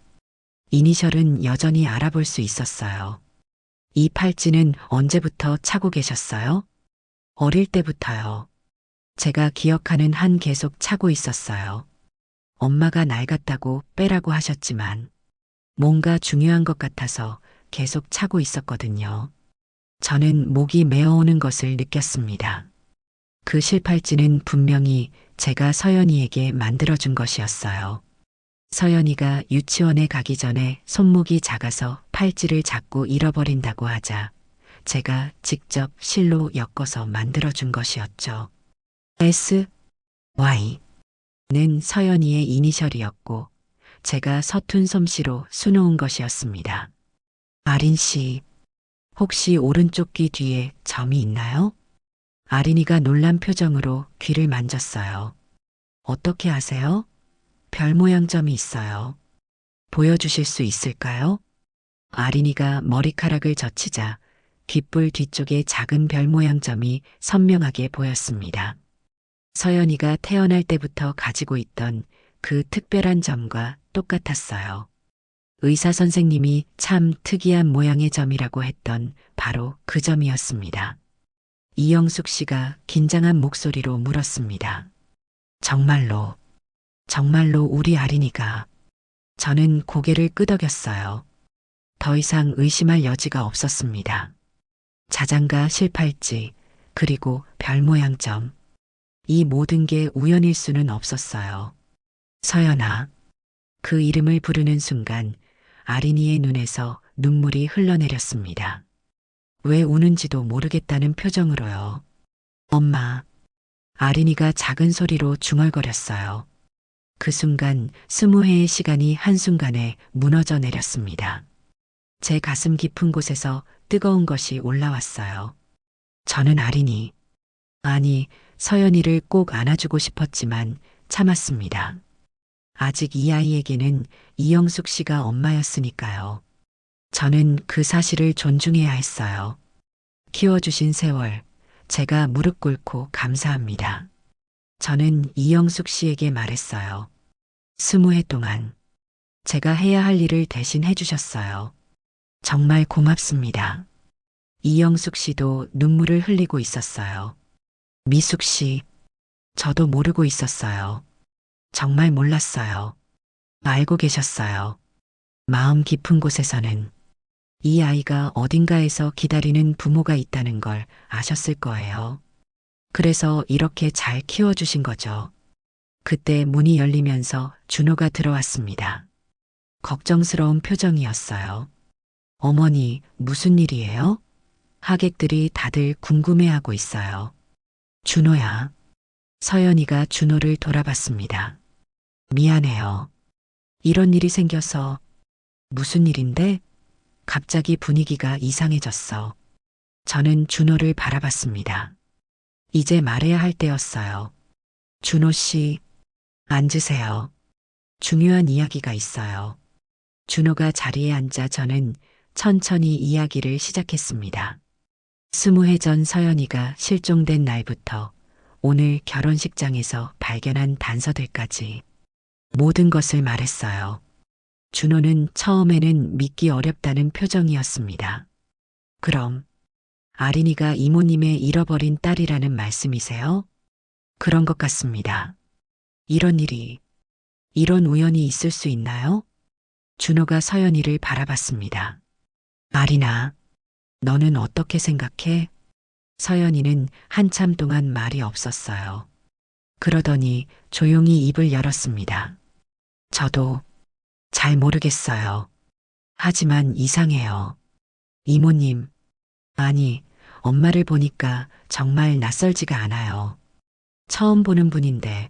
이니셜은 여전히 알아볼 수 있었어요. 이 팔찌는 언제부터 차고 계셨어요? 어릴 때부터요. 제가 기억하는 한 계속 차고 있었어요. 엄마가 낡았다고 빼라고 하셨지만 뭔가 중요한 것 같아서 계속 차고 있었거든요. 저는 목이 메어오는 것을 느꼈습니다. 그 실팔찌는 분명히 제가 서연이에게 만들어준 것이었어요. 서연이가 유치원에 가기 전에 손목이 작아서 팔찌를 자꾸 잃어버린다고 하자 제가 직접 실로 엮어서 만들어준 것이었죠. S, Y는 서연이의 이니셜이었고 제가 서툰 솜씨로 수놓은 것이었습니다. 아린 씨, 혹시 오른쪽 귀 뒤에 점이 있나요? 아린이가 놀란 표정으로 귀를 만졌어요. 어떻게 아세요? 별 모양 점이 있어요. 보여주실 수 있을까요? 아린이가 머리카락을 젖히자 귓불 뒤쪽에 작은 별 모양 점이 선명하게 보였습니다. 서연이가 태어날 때부터 가지고 있던 그 특별한 점과 똑같았어요. 의사 선생님이 참 특이한 모양의 점이라고 했던 바로 그 점이었습니다. 이영숙 씨가 긴장한 목소리로 물었습니다. 정말로 우리 아린이가. 저는 고개를 끄덕였어요. 더 이상 의심할 여지가 없었습니다. 자장가 실팔찌, 그리고 별 모양 점. 이 모든 게 우연일 수는 없었어요. 서연아. 그 이름을 부르는 순간 아린이의 눈에서 눈물이 흘러내렸습니다. 왜 우는지도 모르겠다는 표정으로요. 엄마. 아린이가 작은 소리로 중얼거렸어요. 그 순간 20해의 시간이 한순간에 무너져 내렸습니다. 제 가슴 깊은 곳에서 뜨거운 것이 올라왔어요. 저는 아니, 서연이를 꼭 안아주고 싶었지만 참았습니다. 아직 이 아이에게는 이영숙 씨가 엄마였으니까요. 저는 그 사실을 존중해야 했어요. 키워주신 세월, 제가 무릎 꿇고 감사합니다. 저는 이영숙 씨에게 말했어요. 20해 동안 제가 해야 할 일을 대신 해주셨어요. 정말 고맙습니다. 이영숙 씨도 눈물을 흘리고 있었어요. 미숙 씨, 저도 모르고 있었어요. 정말 몰랐어요. 알고 계셨어요. 마음 깊은 곳에서는 이 아이가 어딘가에서 기다리는 부모가 있다는 걸 아셨을 거예요. 그래서 이렇게 잘 키워주신 거죠. 그때 문이 열리면서 준호가 들어왔습니다. 걱정스러운 표정이었어요. 어머니, 무슨 일이에요? 하객들이 다들 궁금해하고 있어요. 준호야. 서연이가 준호를 돌아봤습니다. 미안해요. 이런 일이 생겨서. 무슨 일인데? 갑자기 분위기가 이상해졌어. 저는 준호를 바라봤습니다. 이제 말해야 할 때였어요. 준호 씨, 앉으세요. 중요한 이야기가 있어요. 준호가 자리에 앉자 저는 천천히 이야기를 시작했습니다. 20해 전 서연이가 실종된 날부터 오늘 결혼식장에서 발견한 단서들까지 모든 것을 말했어요. 준호는 처음에는 믿기 어렵다는 표정이었습니다. 그럼 아린이가 이모님의 잃어버린 딸이라는 말씀이세요? 그런 것 같습니다. 이런 일이, 이런 우연이 있을 수 있나요? 준호가 서연이를 바라봤습니다. 아린아, 너는 어떻게 생각해? 서연이는 한참 동안 말이 없었어요. 그러더니 조용히 입을 열었습니다. 저도 잘 모르겠어요. 하지만 이상해요. 이모님, 아니, 엄마를 보니까 정말 낯설지가 않아요. 처음 보는 분인데,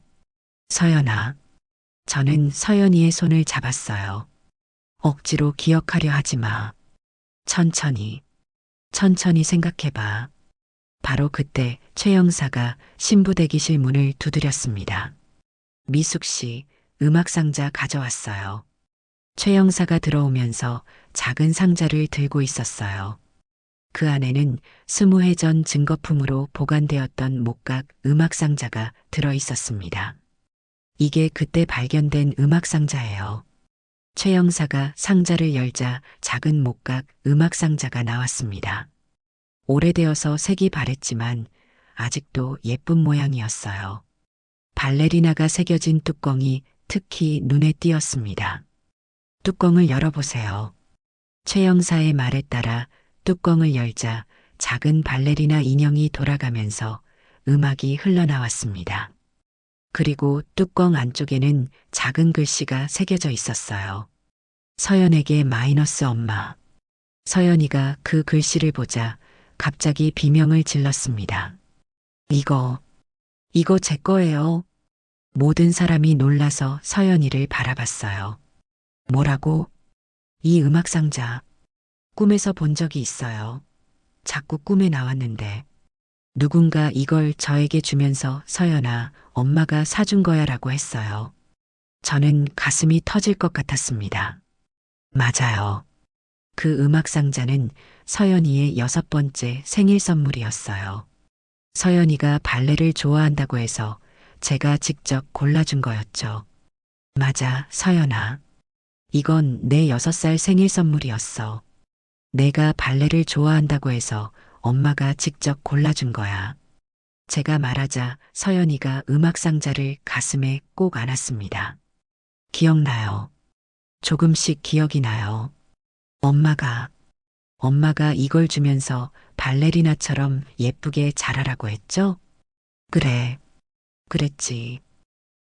서연아. 저는 서연이의 손을 잡았어요. 억지로 기억하려 하지 마. 천천히, 천천히 생각해봐. 바로 그때 최 형사가 신부 대기실 문을 두드렸습니다. 미숙 씨, 음악 상자 가져왔어요. 최 형사가 들어오면서 작은 상자를 들고 있었어요. 그 안에는 20해 전 증거품으로 보관되었던 목각 음악 상자가 들어 있었습니다. 이게 그때 발견된 음악 상자예요. 최 형사가 상자를 열자 작은 목각 음악 상자가 나왔습니다. 오래되어서 색이 바랬지만 아직도 예쁜 모양이었어요. 발레리나가 새겨진 뚜껑이 특히 눈에 띄었습니다. 뚜껑을 열어보세요. 최 형사의 말에 따라 뚜껑을 열자 작은 발레리나 인형이 돌아가면서 음악이 흘러나왔습니다. 그리고 뚜껑 안쪽에는 작은 글씨가 새겨져 있었어요. 서연에게 마이너스 엄마. 서연이가 그 글씨를 보자 갑자기 비명을 질렀습니다. 이거 제 거예요. 모든 사람이 놀라서 서연이를 바라봤어요. 뭐라고? 이 음악 상자. 꿈에서 본 적이 있어요. 자꾸 꿈에 나왔는데 누군가 이걸 저에게 주면서 서연아, 엄마가 사준 거야라고 했어요. 저는 가슴이 터질 것 같았습니다. 맞아요. 그 음악 상자는 서연이의 6번째 생일 선물이었어요. 서연이가 발레를 좋아한다고 해서 제가 직접 골라준 거였죠. 맞아, 서연아. 이건 내 6살 생일 선물이었어. 내가 발레를 좋아한다고 해서 엄마가 직접 골라준 거야. 제가 말하자 서연이가 음악 상자를 가슴에 꼭 안았습니다. 기억나요. 조금씩 기억이 나요. 엄마가 이걸 주면서 발레리나처럼 예쁘게 자라라고 했죠? 그래, 그랬지.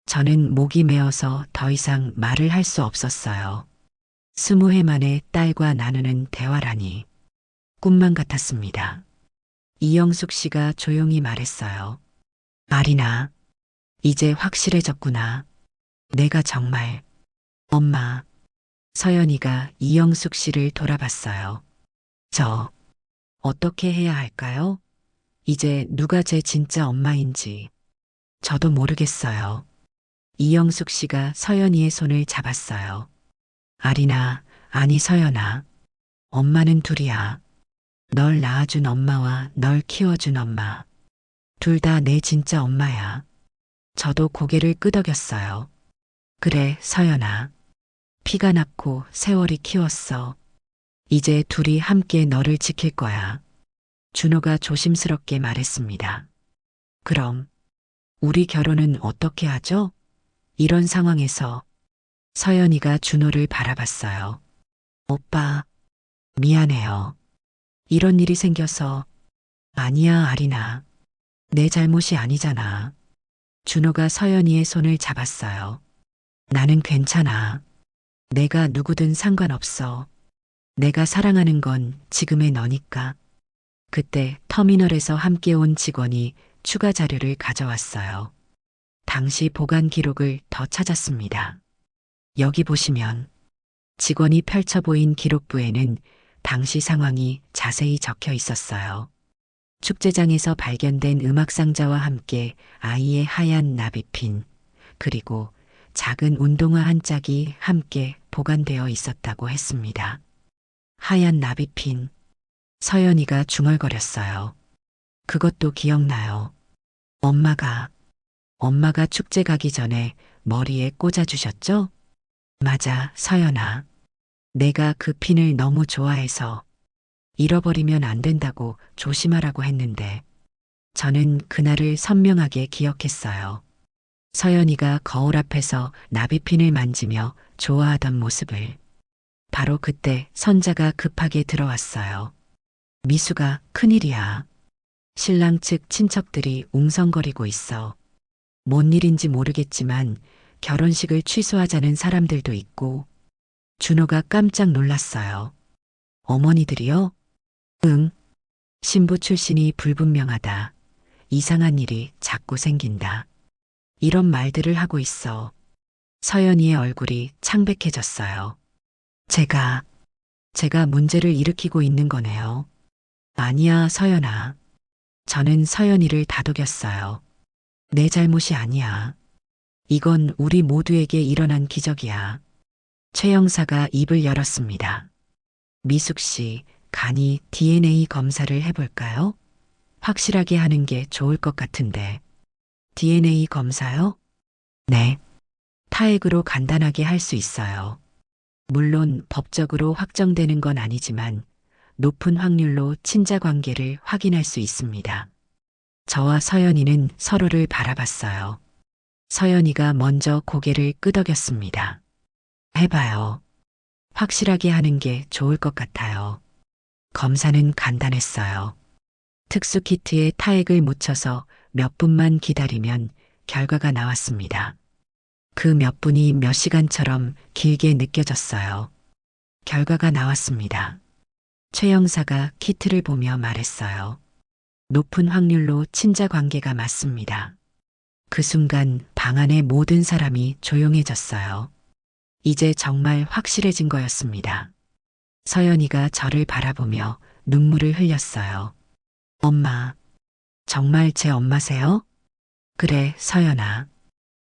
저는 목이 메어서 더 이상 말을 할 수 없었어요. 20해 만에 딸과 나누는 대화라니. 꿈만 같았습니다. 이영숙 씨가 조용히 말했어요. 아리나, 이제 확실해졌구나. 내가 정말. 엄마. 서연이가 이영숙 씨를 돌아봤어요. 저, 어떻게 해야 할까요? 이제 누가 제 진짜 엄마인지. 저도 모르겠어요. 이영숙 씨가 서연이의 손을 잡았어요. 아리나, 아니 서연아. 엄마는 둘이야. 널 낳아준 엄마와 널 키워준 엄마. 둘 다 내 진짜 엄마야. 저도 고개를 끄덕였어요. 그래, 서연아. 피가 났고 세월이 키웠어. 이제 둘이 함께 너를 지킬 거야. 준호가 조심스럽게 말했습니다. 그럼, 우리 결혼은 어떻게 하죠? 이런 상황에서 서연이가 준호를 바라봤어요. 오빠, 미안해요. 이런 일이 생겨서. 아니야, 아리나. 내 잘못이 아니잖아. 준호가 서연이의 손을 잡았어요. 나는 괜찮아. 내가 누구든 상관없어. 내가 사랑하는 건 지금의 너니까. 그때 터미널에서 함께 온 직원이 추가 자료를 가져왔어요. 당시 보관 기록을 더 찾았습니다. 여기 보시면 직원이 펼쳐 보인 기록부에는 당시 상황이 자세히 적혀 있었어요. 축제장에서 발견된 음악 상자와 함께 아이의 하얀 나비핀, 그리고 작은 운동화 한 짝이 함께 보관되어 있었다고 했습니다. 하얀 나비핀. 서연이가 중얼거렸어요. 그것도 기억나요. 엄마가 축제 가기 전에 머리에 꽂아주셨죠? 맞아, 서연아. 내가 그 핀을 너무 좋아해서 잃어버리면 안 된다고 조심하라고 했는데 저는 그날을 선명하게 기억했어요. 서연이가 거울 앞에서 나비핀을 만지며 좋아하던 모습을. 바로 그때 선자가 급하게 들어왔어요. 미수가 큰일이야. 신랑 측 친척들이 웅성거리고 있어. 뭔 일인지 모르겠지만 결혼식을 취소하자는 사람들도 있고. 준호가 깜짝 놀랐어요. 어머니들이요? 응. 신부 출신이 불분명하다. 이상한 일이 자꾸 생긴다. 이런 말들을 하고 있어. 서연이의 얼굴이 창백해졌어요. 제가 문제를 일으키고 있는 거네요. 아니야, 서연아. 저는 서연이를 다독였어요. 내 잘못이 아니야. 이건 우리 모두에게 일어난 기적이야. 최 형사가 입을 열었습니다. 미숙 씨, 간이 DNA 검사를 해볼까요? 확실하게 하는 게 좋을 것 같은데. DNA 검사요? 네. 타액으로 간단하게 할 수 있어요. 물론 법적으로 확정되는 건 아니지만 높은 확률로 친자 관계를 확인할 수 있습니다. 저와 서연이는 서로를 바라봤어요. 서연이가 먼저 고개를 끄덕였습니다. 해봐요. 확실하게 하는 게 좋을 것 같아요. 검사는 간단했어요. 특수 키트에 타액을 묻혀서 몇 분만 기다리면 결과가 나왔습니다. 그 몇 분이 몇 시간처럼 길게 느껴졌어요. 결과가 나왔습니다. 최 형사가 키트를 보며 말했어요. 높은 확률로 친자 관계가 맞습니다. 그 순간 방 안의 모든 사람이 조용해졌어요. 이제 정말 확실해진 거였습니다. 서연이가 저를 바라보며 눈물을 흘렸어요. 엄마, 정말 제 엄마세요? 그래, 서연아.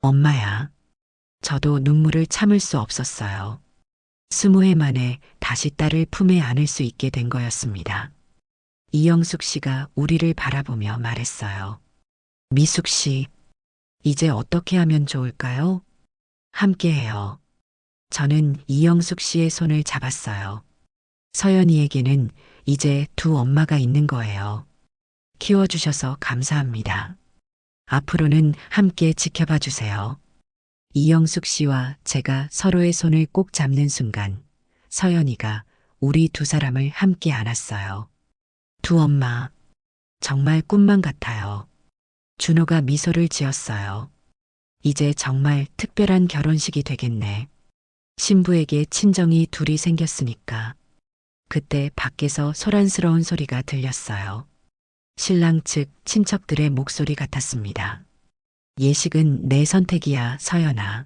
엄마야. 저도 눈물을 참을 수 없었어요. 20해 만에 다시 딸을 품에 안을 수 있게 된 거였습니다. 이영숙 씨가 우리를 바라보며 말했어요. 미숙 씨, 이제 어떻게 하면 좋을까요? 함께해요. 저는 이영숙 씨의 손을 잡았어요. 서연이에게는 이제 두 엄마가 있는 거예요. 키워주셔서 감사합니다. 앞으로는 함께 지켜봐 주세요. 이영숙 씨와 제가 서로의 손을 꼭 잡는 순간 서연이가 우리 두 사람을 함께 안았어요. 두 엄마, 정말 꿈만 같아요. 준호가 미소를 지었어요. 이제 정말 특별한 결혼식이 되겠네. 신부에게 친정이 둘이 생겼으니까. 그때 밖에서 소란스러운 소리가 들렸어요. 신랑 측 친척들의 목소리 같았습니다. 예식은 내 선택이야, 서연아.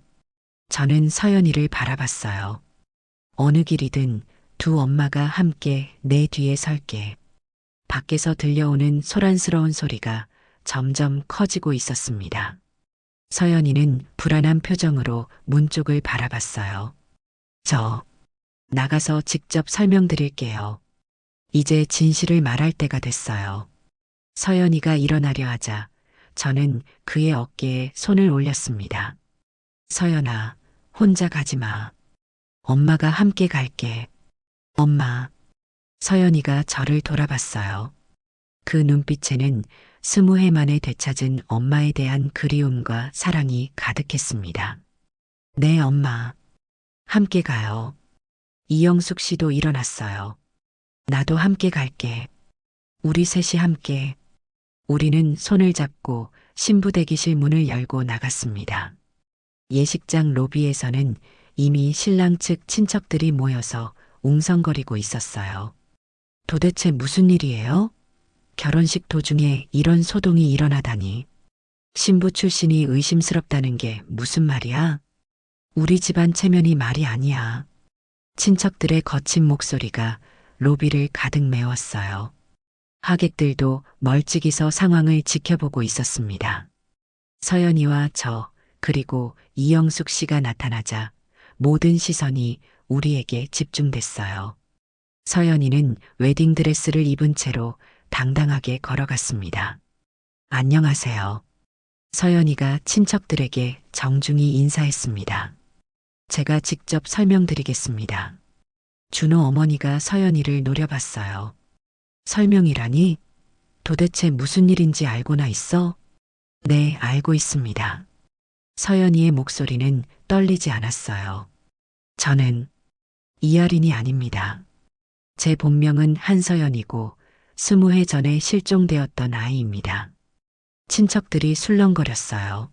저는 서연이를 바라봤어요. 어느 길이든 두 엄마가 함께 내 뒤에 설게. 밖에서 들려오는 소란스러운 소리가 점점 커지고 있었습니다. 서연이는 불안한 표정으로 문 쪽을 바라봤어요. 저, 나가서 직접 설명드릴게요. 이제 진실을 말할 때가 됐어요. 서연이가 일어나려 하자 저는 그의 어깨에 손을 올렸습니다. 서연아, 혼자 가지 마. 엄마가 함께 갈게. 엄마. 서연이가 저를 돌아봤어요. 그 눈빛에는 20해 만에 되찾은 엄마에 대한 그리움과 사랑이 가득했습니다. 네, 엄마. 함께 가요. 이영숙 씨도 일어났어요. 나도 함께 갈게. 우리 셋이 함께. 우리는 손을 잡고 신부 대기실 문을 열고 나갔습니다. 예식장 로비에서는 이미 신랑 측 친척들이 모여서 웅성거리고 있었어요. 도대체 무슨 일이에요? 결혼식 도중에 이런 소동이 일어나다니. 신부 출신이 의심스럽다는 게 무슨 말이야? 우리 집안 체면이 말이 아니야. 친척들의 거친 목소리가 로비를 가득 메웠어요. 하객들도 멀찍이서 상황을 지켜보고 있었습니다. 서연이와 저, 그리고 이영숙 씨가 나타나자 모든 시선이 우리에게 집중됐어요. 서연이는 웨딩드레스를 입은 채로 당당하게 걸어갔습니다. 안녕하세요. 서연이가 친척들에게 정중히 인사했습니다. 제가 직접 설명드리겠습니다. 준호 어머니가 서연이를 노려봤어요. 설명이라니? 도대체 무슨 일인지 알고나 있어? 네, 알고 있습니다. 서연이의 목소리는 떨리지 않았어요. 저는 이하린이 아닙니다. 제 본명은 한서연이고 20해 전에 실종되었던 아이입니다. 친척들이 술렁거렸어요.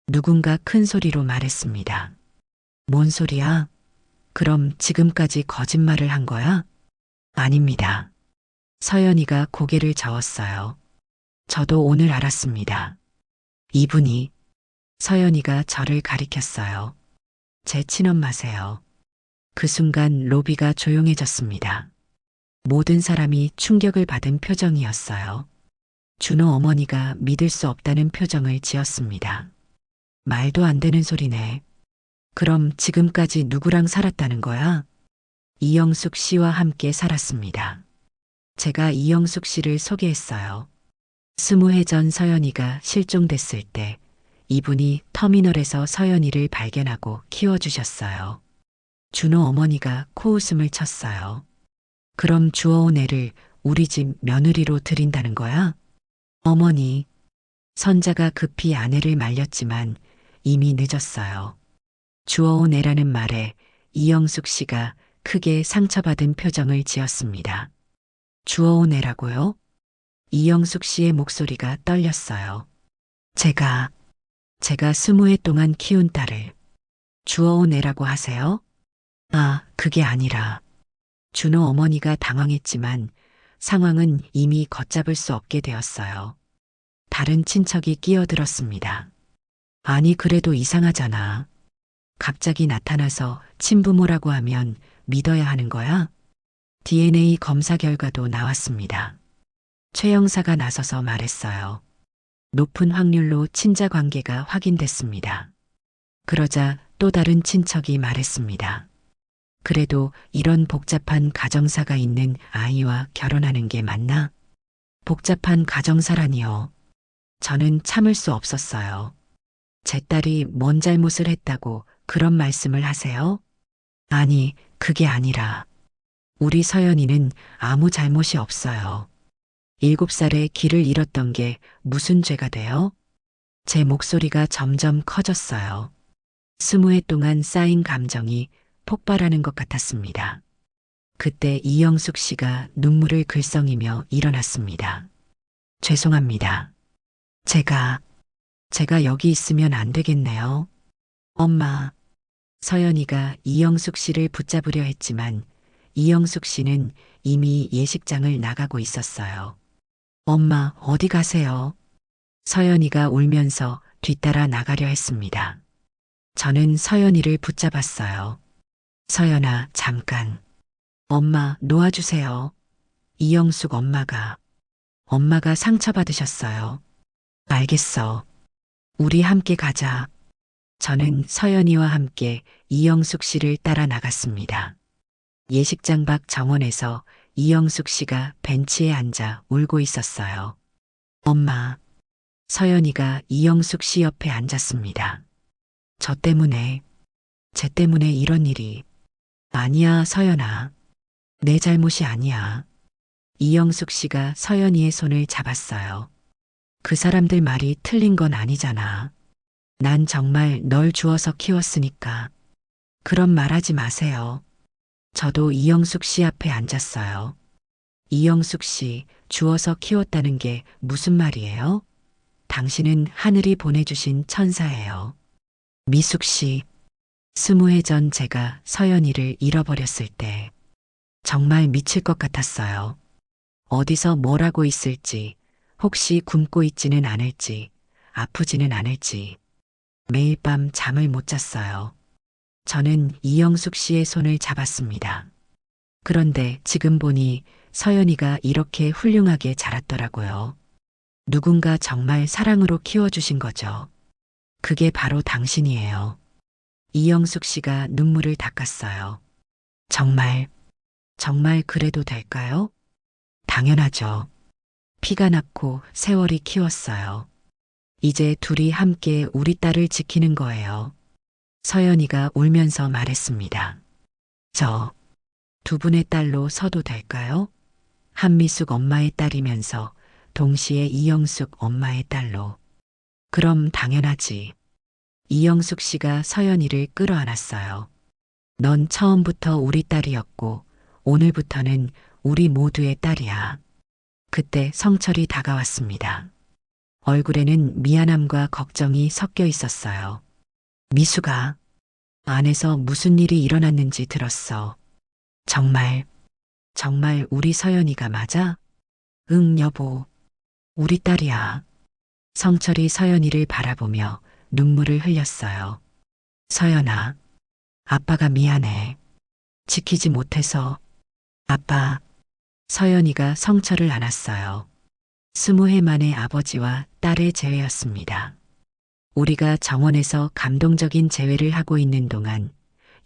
누군가 큰 소리로 말했습니다. 뭔 소리야? 그럼 지금까지 거짓말을 한 거야? 아닙니다. 서연이가 고개를 저었어요. 저도 오늘 알았습니다. 이분이 서연이가 저를 가리켰어요. 제 친엄마세요. 그 순간 로비가 조용해졌습니다. 모든 사람이 충격을 받은 표정이었어요. 준호 어머니가 믿을 수 없다는 표정을 지었습니다. 말도 안 되는 소리네. 그럼 지금까지 누구랑 살았다는 거야? 이영숙 씨와 함께 살았습니다. 제가 이영숙 씨를 소개했어요. 20해 전 서연이가 실종됐을 때 이분이 터미널에서 서연이를 발견하고 키워주셨어요. 준호 어머니가 코웃음을 쳤어요. 그럼 주워온 애를 우리 집 며느리로 들인다는 거야? 어머니, 선자가 급히 아내를 말렸지만 이미 늦었어요. 주워온 애라는 말에 이영숙 씨가 크게 상처받은 표정을 지었습니다. 주워온 애라고요? 이영숙 씨의 목소리가 떨렸어요. 제가 20해 동안 키운 딸을 주워온 애라고 하세요? 아, 그게 아니라. 준호 어머니가 당황했지만 상황은 이미 걷잡을 수 없게 되었어요. 다른 친척이 끼어들었습니다. 아니, 그래도 이상하잖아. 갑자기 나타나서 친부모라고 하면 믿어야 하는 거야? DNA 검사 결과도 나왔습니다. 최 형사가 나서서 말했어요. 높은 확률로 친자 관계가 확인됐습니다. 그러자 또 다른 친척이 말했습니다. 그래도 이런 복잡한 가정사가 있는 아이와 결혼하는 게 맞나? 복잡한 가정사라니요. 저는 참을 수 없었어요. 제 딸이 뭔 잘못을 했다고 그런 말씀을 하세요? 아니, 그게 아니라 우리 서연이는 아무 잘못이 없어요. 7살에 길을 잃었던 게 무슨 죄가 돼요? 제 목소리가 점점 커졌어요. 20해 동안 쌓인 감정이 폭발하는 것 같았습니다. 그때 이영숙 씨가 눈물을 글썽이며 일어났습니다. 죄송합니다. 제가 여기 있으면 안 되겠네요. 엄마. 서연이가 이영숙 씨를 붙잡으려 했지만 이영숙 씨는 이미 예식장을 나가고 있었어요. 엄마, 어디 가세요? 서연이가 울면서 뒤따라 나가려 했습니다. 저는 서연이를 붙잡았어요. 서연아, 잠깐. 엄마, 놓아주세요. 이영숙 엄마가 상처받으셨어요. 알겠어. 우리 함께 가자. 저는 서연이와 함께 이영숙 씨를 따라 나갔습니다. 예식장 밖 정원에서 이영숙 씨가 벤치에 앉아 울고 있었어요. 엄마. 서연이가 이영숙 씨 옆에 앉았습니다. 쟤 때문에 이런 일이. 아니야, 서연아. 내 잘못이 아니야. 이영숙 씨가 서연이의 손을 잡았어요. 그 사람들 말이 틀린 건 아니잖아. 난 정말 널 주워서 키웠으니까. 그런 말 하지 마세요. 저도 이영숙 씨 앞에 앉았어요. 이영숙 씨, 주워서 키웠다는 게 무슨 말이에요? 당신은 하늘이 보내주신 천사예요. 미숙 씨, 20해 전 제가 서연이를 잃어버렸을 때 정말 미칠 것 같았어요. 어디서 뭘 하고 있을지, 혹시 굶고 있지는 않을지, 아프지는 않을지. 매일 밤 잠을 못 잤어요. 저는 이영숙 씨의 손을 잡았습니다. 그런데 지금 보니 서연이가 이렇게 훌륭하게 자랐더라고요. 누군가 정말 사랑으로 키워주신 거죠. 그게 바로 당신이에요. 이영숙 씨가 눈물을 닦았어요. 정말, 정말 그래도 될까요? 당연하죠. 피가 났고 세월이 키웠어요. 이제 둘이 함께 우리 딸을 지키는 거예요. 서연이가 울면서 말했습니다. 저 두 분의 딸로 서도 될까요? 한미숙 엄마의 딸이면서 동시에 이영숙 엄마의 딸로. 그럼 당연하지. 이영숙 씨가 서연이를 끌어안았어요. 넌 처음부터 우리 딸이었고 오늘부터는 우리 모두의 딸이야. 그때 성철이 다가왔습니다. 얼굴에는 미안함과 걱정이 섞여 있었어요. 미숙아, 안에서 무슨 일이 일어났는지 들었어. 정말, 정말 우리 서연이가 맞아? 응, 여보. 우리 딸이야. 성철이 서연이를 바라보며 눈물을 흘렸어요. 서연아, 아빠가 미안해. 지키지 못해서. 아빠, 서연이가 성철을 안았어요. 20해 만에 아버지와 딸의 재회였습니다. 우리가 정원에서 감동적인 재회를 하고 있는 동안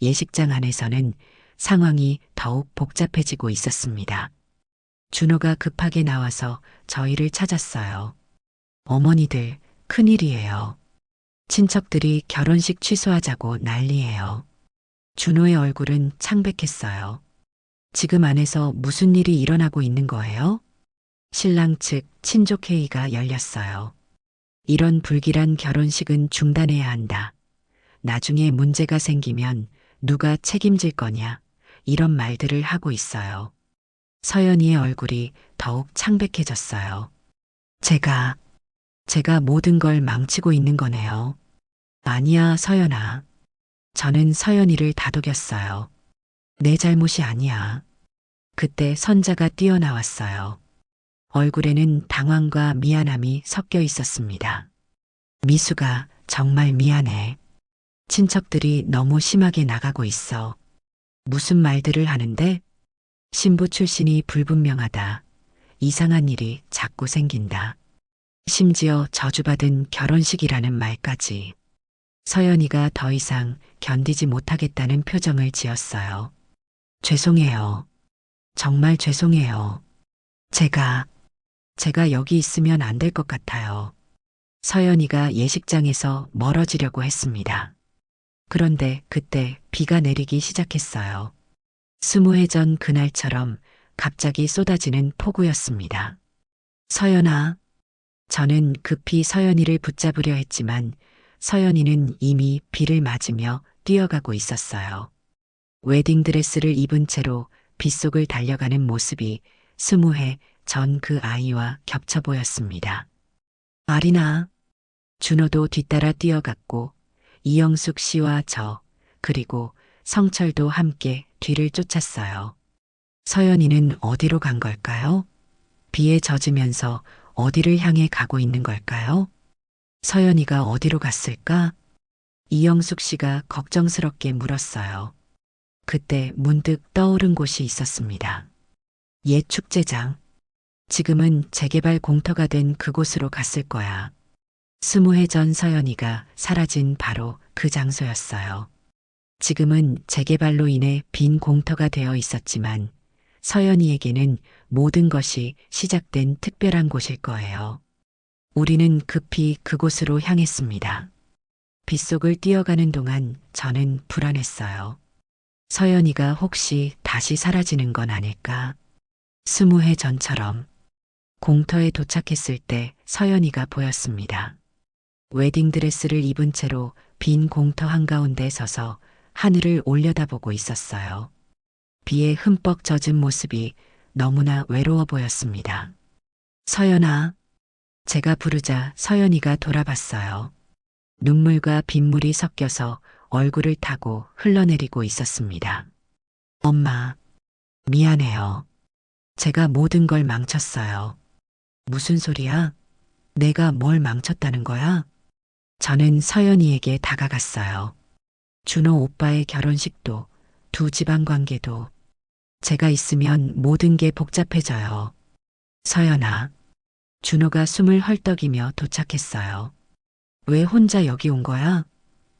예식장 안에서는 상황이 더욱 복잡해지고 있었습니다. 준호가 급하게 나와서 저희를 찾았어요. 어머니들, 큰일이에요. 친척들이 결혼식 취소하자고 난리예요. 준호의 얼굴은 창백했어요. 지금 안에서 무슨 일이 일어나고 있는 거예요? 신랑 측 친족 회의가 열렸어요. 이런 불길한 결혼식은 중단해야 한다. 나중에 문제가 생기면 누가 책임질 거냐. 이런 말들을 하고 있어요. 서연이의 얼굴이 더욱 창백해졌어요. 제가 모든 걸 망치고 있는 거네요. 아니야, 서연아. 저는 서연이를 다독였어요. 내 잘못이 아니야. 그때 선자가 뛰어나왔어요. 얼굴에는 당황과 미안함이 섞여 있었습니다. 미수가 정말 미안해. 친척들이 너무 심하게 나가고 있어. 무슨 말들을 하는데? 신부 출신이 불분명하다. 이상한 일이 자꾸 생긴다. 심지어 저주받은 결혼식이라는 말까지. 서연이가 더 이상 견디지 못하겠다는 표정을 지었어요. 죄송해요. 정말 죄송해요. 제가 여기 있으면 안 될 것 같아요. 서연이가 예식장에서 멀어지려고 했습니다. 그런데 그때 비가 내리기 시작했어요. 20해 전 그날처럼 갑자기 쏟아지는 폭우였습니다. 서연아, 저는 급히 서연이를 붙잡으려 했지만 서연이는 이미 비를 맞으며 뛰어가고 있었어요. 웨딩드레스를 입은 채로 빗속을 달려가는 모습이 20해 전 그 아이와 겹쳐 보였습니다. 아리나, 준호도 뒤따라 뛰어갔고 이영숙 씨와 저, 그리고 성철도 함께 뒤를 쫓았어요. 서연이는 어디로 간 걸까요? 비에 젖으면서 어디를 향해 가고 있는 걸까요? 서연이가 어디로 갔을까? 이영숙 씨가 걱정스럽게 물었어요. 그때 문득 떠오른 곳이 있었습니다. 옛 축제장. 지금은 재개발 공터가 된 그곳으로 갔을 거야. 20해 전 서연이가 사라진 바로 그 장소였어요. 지금은 재개발로 인해 빈 공터가 되어 있었지만 서연이에게는 모든 것이 시작된 특별한 곳일 거예요. 우리는 급히 그곳으로 향했습니다. 빗속을 뛰어가는 동안 저는 불안했어요. 서연이가 혹시 다시 사라지는 건 아닐까? 20해 전처럼. 공터에 도착했을 때 서연이가 보였습니다. 웨딩드레스를 입은 채로 빈 공터 한가운데 서서 하늘을 올려다보고 있었어요. 비에 흠뻑 젖은 모습이 너무나 외로워 보였습니다. 서연아, 제가 부르자 서연이가 돌아봤어요. 눈물과 빗물이 섞여서 얼굴을 타고 흘러내리고 있었습니다. 엄마, 미안해요. 제가 모든 걸 망쳤어요. 무슨 소리야? 내가 뭘 망쳤다는 거야? 저는 서연이에게 다가갔어요. 준호 오빠의 결혼식도, 두 집안 관계도, 제가 있으면 모든 게 복잡해져요. 서연아, 준호가 숨을 헐떡이며 도착했어요. 왜 혼자 여기 온 거야?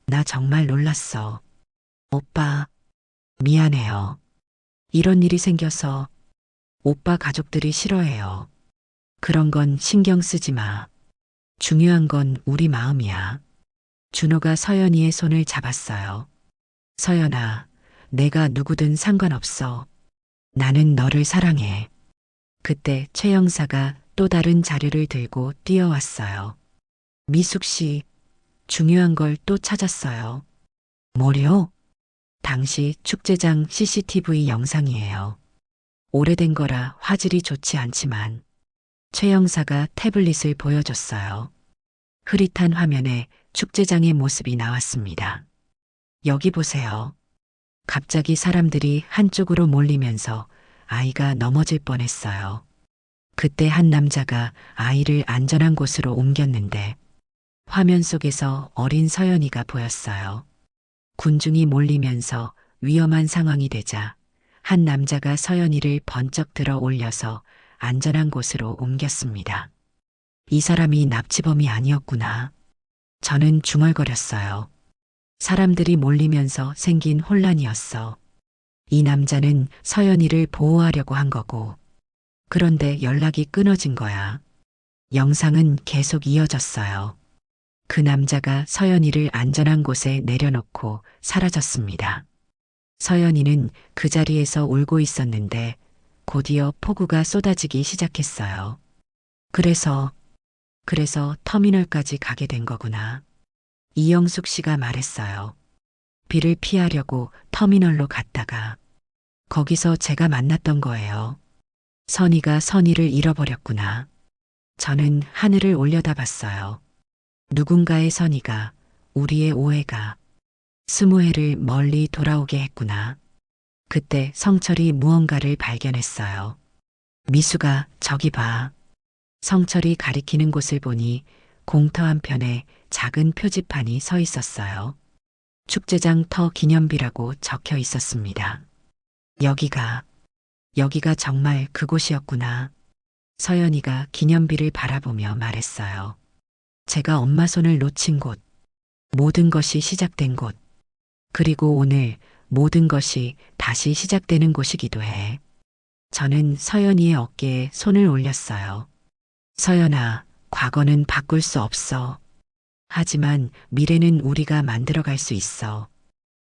나 정말 놀랐어. 오빠, 미안해요. 이런 일이 생겨서 오빠 가족들이 싫어해요. 그런 건 신경 쓰지 마. 중요한 건 우리 마음이야. 준호가 서연이의 손을 잡았어요. 서연아, 내가 누구든 상관없어. 나는 너를 사랑해. 그때 최 형사가 또 다른 자료를 들고 뛰어왔어요. 미숙 씨, 중요한 걸 또 찾았어요. 뭐요? 당시 축제장 CCTV 영상이에요. 오래된 거라 화질이 좋지 않지만 최 형사가 태블릿을 보여줬어요. 흐릿한 화면에 축제장의 모습이 나왔습니다. 여기 보세요. 갑자기 사람들이 한쪽으로 몰리면서 아이가 넘어질 뻔했어요. 그때 한 남자가 아이를 안전한 곳으로 옮겼는데 화면 속에서 어린 서연이가 보였어요. 군중이 몰리면서 위험한 상황이 되자 한 남자가 서연이를 번쩍 들어 올려서 안전한 곳으로 옮겼습니다. 이 사람이 납치범이 아니었구나. 저는 중얼거렸어요. 사람들이 몰리면서 생긴 혼란이었어. 이 남자는 서연이를 보호하려고 한 거고. 그런데 연락이 끊어진 거야. 영상은 계속 이어졌어요. 그 남자가 서연이를 안전한 곳에 내려놓고 사라졌습니다. 서연이는 그 자리에서 울고 있었는데 곧이어 폭우가 쏟아지기 시작했어요. 그래서 터미널까지 가게 된 거구나. 이영숙 씨가 말했어요. 비를 피하려고 터미널로 갔다가 거기서 제가 만났던 거예요. 선이가 선의를 잃어버렸구나. 저는 하늘을 올려다봤어요. 누군가의 선의가, 우리의 오해가 20회를 멀리 돌아오게 했구나. 그때 성철이 무언가를 발견했어요. 미수가 저기 봐. 성철이 가리키는 곳을 보니 공터 한편에 작은 표지판이 서 있었어요. 축제장 터 기념비라고 적혀 있었습니다. 여기가 정말 그곳이었구나. 서연이가 기념비를 바라보며 말했어요. 제가 엄마 손을 놓친 곳, 모든 것이 시작된 곳, 그리고 오늘 모든 것이 다시 시작되는 곳이기도 해. 저는 서연이의 어깨에 손을 올렸어요. 서연아, 과거는 바꿀 수 없어. 하지만 미래는 우리가 만들어갈 수 있어.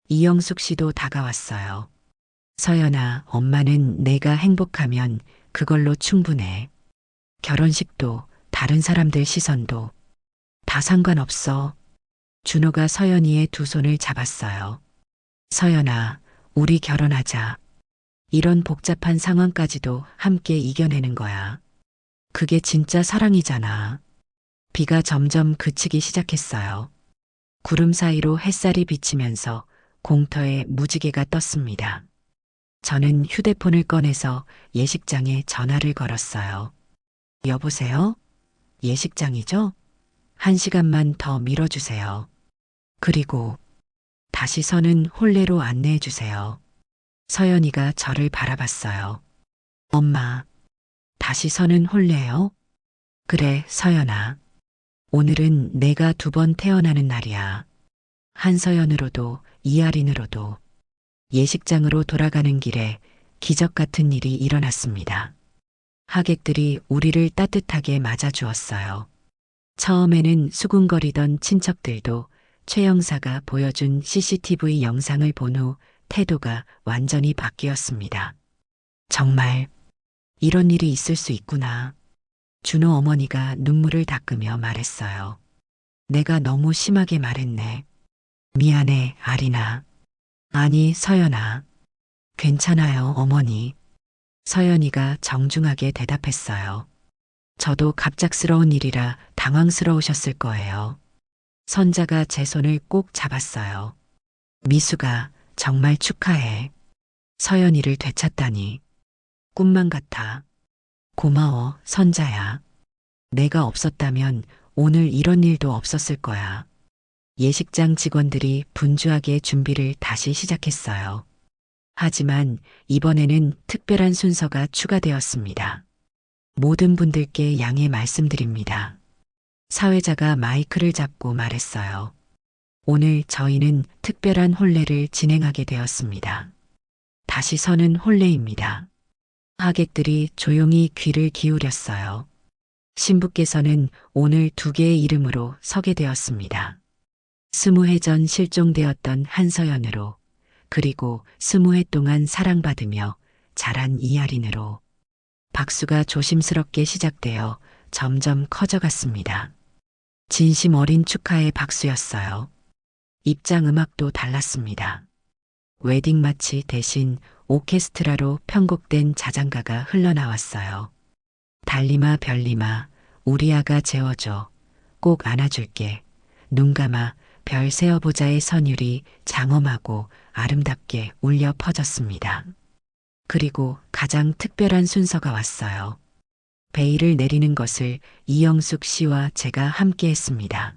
이영숙 씨도 다가왔어요. 서연아, 엄마는 내가 행복하면 그걸로 충분해. 결혼식도 다른 사람들 시선도 다 상관없어. 준호가 서연이의 두 손을 잡았어요. 서연아, 우리 결혼하자. 이런 복잡한 상황까지도 함께 이겨내는 거야. 그게 진짜 사랑이잖아. 비가 점점 그치기 시작했어요. 구름 사이로 햇살이 비치면서 공터에 무지개가 떴습니다. 저는 휴대폰을 꺼내서 예식장에 전화를 걸었어요. 여보세요? 예식장이죠? 1시간만 더 미뤄주세요. 그리고 다시 서는 홀례로 안내해주세요. 서연이가 저를 바라봤어요. 엄마, 다시 서는 홀례요? 그래, 서연아. 오늘은 내가 2번 태어나는 날이야. 한서연으로도 이아린으로도. 예식장으로 돌아가는 길에 기적 같은 일이 일어났습니다. 하객들이 우리를 따뜻하게 맞아주었어요. 처음에는 수군거리던 친척들도 최 형사가 보여준 CCTV 영상을 본 후 태도가 완전히 바뀌었습니다. 정말 이런 일이 있을 수 있구나. 준호 어머니가 눈물을 닦으며 말했어요. 내가 너무 심하게 말했네. 미안해, 아리나. 아니, 서연아. 괜찮아요, 어머니. 서연이가 정중하게 대답했어요. 저도 갑작스러운 일이라 당황스러우셨을 거예요. 선자가 제 손을 꼭 잡았어요. 미수가 정말 축하해. 서연이를 되찾다니. 꿈만 같아. 고마워, 선자야. 내가 없었다면 오늘 이런 일도 없었을 거야. 예식장 직원들이 분주하게 준비를 다시 시작했어요. 하지만 이번에는 특별한 순서가 추가되었습니다. 모든 분들께 양해 말씀드립니다. 사회자가 마이크를 잡고 말했어요. 오늘 저희는 특별한 혼례를 진행하게 되었습니다. 다시 서는 혼례입니다. 하객들이 조용히 귀를 기울였어요. 신부께서는 오늘 두 개의 이름으로 서게 되었습니다. 20해 전 실종되었던 한서연으로, 그리고 20해 동안 사랑받으며 자란 이아린으로. 박수가 조심스럽게 시작되어 점점 커져갔습니다. 진심 어린 축하의 박수였어요. 입장 음악도 달랐습니다. 웨딩 마치 대신 오케스트라로 편곡된 자장가가 흘러나왔어요. 달리마 별리마 우리 아가 재워줘 꼭 안아줄게 눈 감아 별 세어보자의 선율이 장엄하고 아름답게 울려 퍼졌습니다. 그리고 가장 특별한 순서가 왔어요. 베일을 내리는 것을 이영숙 씨와 제가 함께 했습니다.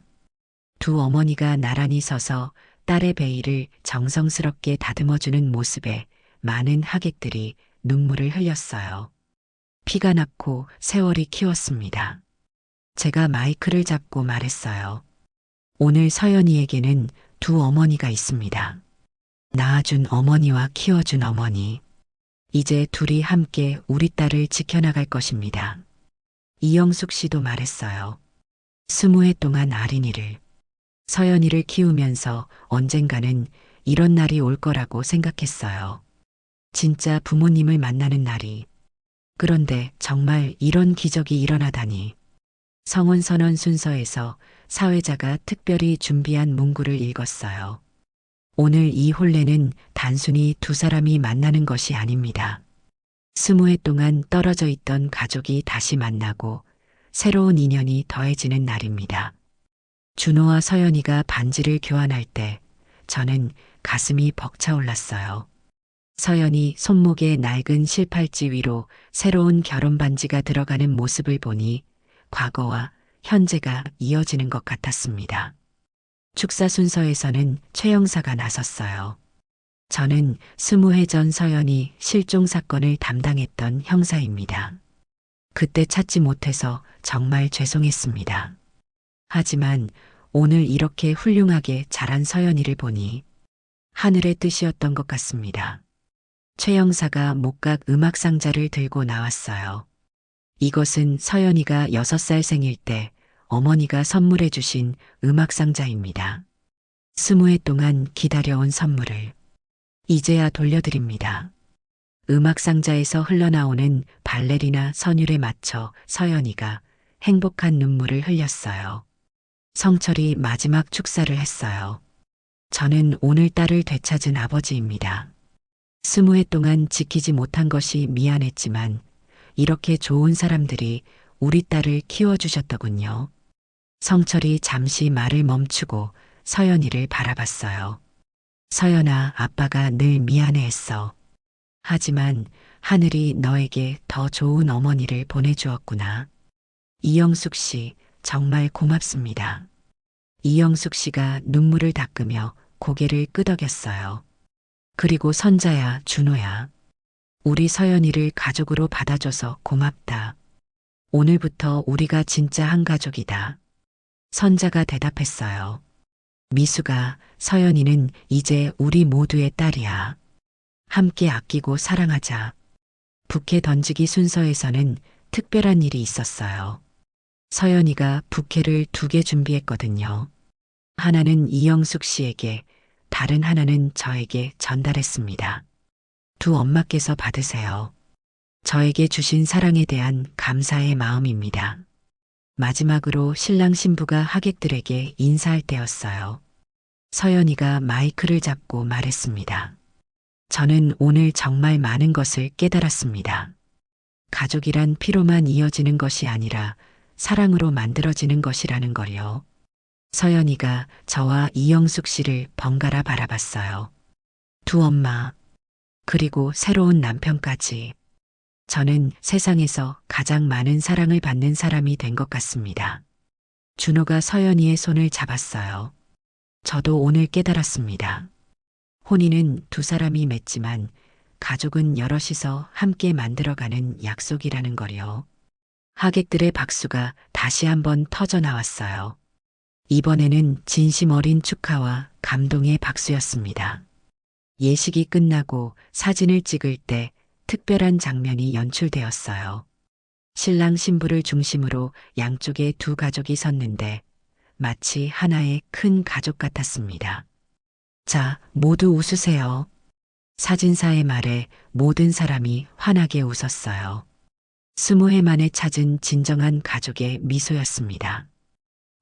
두 어머니가 나란히 서서 딸의 베일을 정성스럽게 다듬어주는 모습에 많은 하객들이 눈물을 흘렸어요. 피가 났고 세월이 키웠습니다. 제가 마이크를 잡고 말했어요. 오늘 서연이에게는 두 어머니가 있습니다. 낳아준 어머니와 키워준 어머니. 이제 둘이 함께 우리 딸을 지켜나갈 것입니다. 이영숙 씨도 말했어요. 20해 동안 아린이를, 서연이를 키우면서 언젠가는 이런 날이 올 거라고 생각했어요. 진짜 부모님을 만나는 날이. 그런데 정말 이런 기적이 일어나다니. 성혼 선언 순서에서 사회자가 특별히 준비한 문구를 읽었어요. 오늘 이 혼례는 단순히 두 사람이 만나는 것이 아닙니다. 20해 동안 떨어져 있던 가족이 다시 만나고 새로운 인연이 더해지는 날입니다. 준호와 서연이가 반지를 교환할 때 저는 가슴이 벅차올랐어요. 서연이 손목에 낡은 실팔찌 위로 새로운 결혼 반지가 들어가는 모습을 보니 과거와 현재가 이어지는 것 같았습니다. 축사 순서에서는 최 형사가 나섰어요. 저는 20해 전 서연이 실종 사건을 담당했던 형사입니다. 그때 찾지 못해서 정말 죄송했습니다. 하지만 오늘 이렇게 훌륭하게 자란 서연이를 보니 하늘의 뜻이었던 것 같습니다. 최 형사가 목각 음악 상자를 들고 나왔어요. 이것은 서연이가 6살 생일 때 어머니가 선물해 주신 음악 상자입니다. 20해 동안 기다려온 선물을 이제야 돌려드립니다. 음악 상자에서 흘러나오는 발레리나 선율에 맞춰 서연이가 행복한 눈물을 흘렸어요. 성철이 마지막 축사를 했어요. 저는 오늘 딸을 되찾은 아버지입니다. 20해 동안 지키지 못한 것이 미안했지만 이렇게 좋은 사람들이 우리 딸을 키워주셨더군요. 성철이 잠시 말을 멈추고 서연이를 바라봤어요. 서연아, 아빠가 늘 미안해했어. 하지만 하늘이 너에게 더 좋은 어머니를 보내주었구나. 이영숙 씨, 정말 고맙습니다. 이영숙 씨가 눈물을 닦으며 고개를 끄덕였어요. 그리고 선자야, 준호야. 우리 서연이를 가족으로 받아줘서 고맙다. 오늘부터 우리가 진짜 한 가족이다. 선자가 대답했어요. 미수가, 서연이는 이제 우리 모두의 딸이야. 함께 아끼고 사랑하자. 부케 던지기 순서에서는 특별한 일이 있었어요. 서연이가 부케를 2개 준비했거든요. 하나는 이영숙 씨에게, 다른 하나는 저에게 전달했습니다. 두 엄마께서 받으세요. 저에게 주신 사랑에 대한 감사의 마음입니다. 마지막으로 신랑 신부가 하객들에게 인사할 때였어요. 서연이가 마이크를 잡고 말했습니다. 저는 오늘 정말 많은 것을 깨달았습니다. 가족이란 피로만 이어지는 것이 아니라 사랑으로 만들어지는 것이라는 걸요. 서연이가 저와 이영숙 씨를 번갈아 바라봤어요. 두 엄마, 그리고 새로운 남편까지. 저는 세상에서 가장 많은 사랑을 받는 사람이 된 것 같습니다. 준호가 서연이의 손을 잡았어요. 저도 오늘 깨달았습니다. 혼인은 두 사람이 맺지만 가족은 여럿이서 함께 만들어가는 약속이라는 거요. 하객들의 박수가 다시 한번 터져 나왔어요. 이번에는 진심 어린 축하와 감동의 박수였습니다. 예식이 끝나고 사진을 찍을 때 특별한 장면이 연출되었어요. 신랑 신부를 중심으로 양쪽에 두 가족이 섰는데 마치 하나의 큰 가족 같았습니다. 자, 모두 웃으세요. 사진사의 말에 모든 사람이 환하게 웃었어요. 20해 만에 찾은 진정한 가족의 미소였습니다.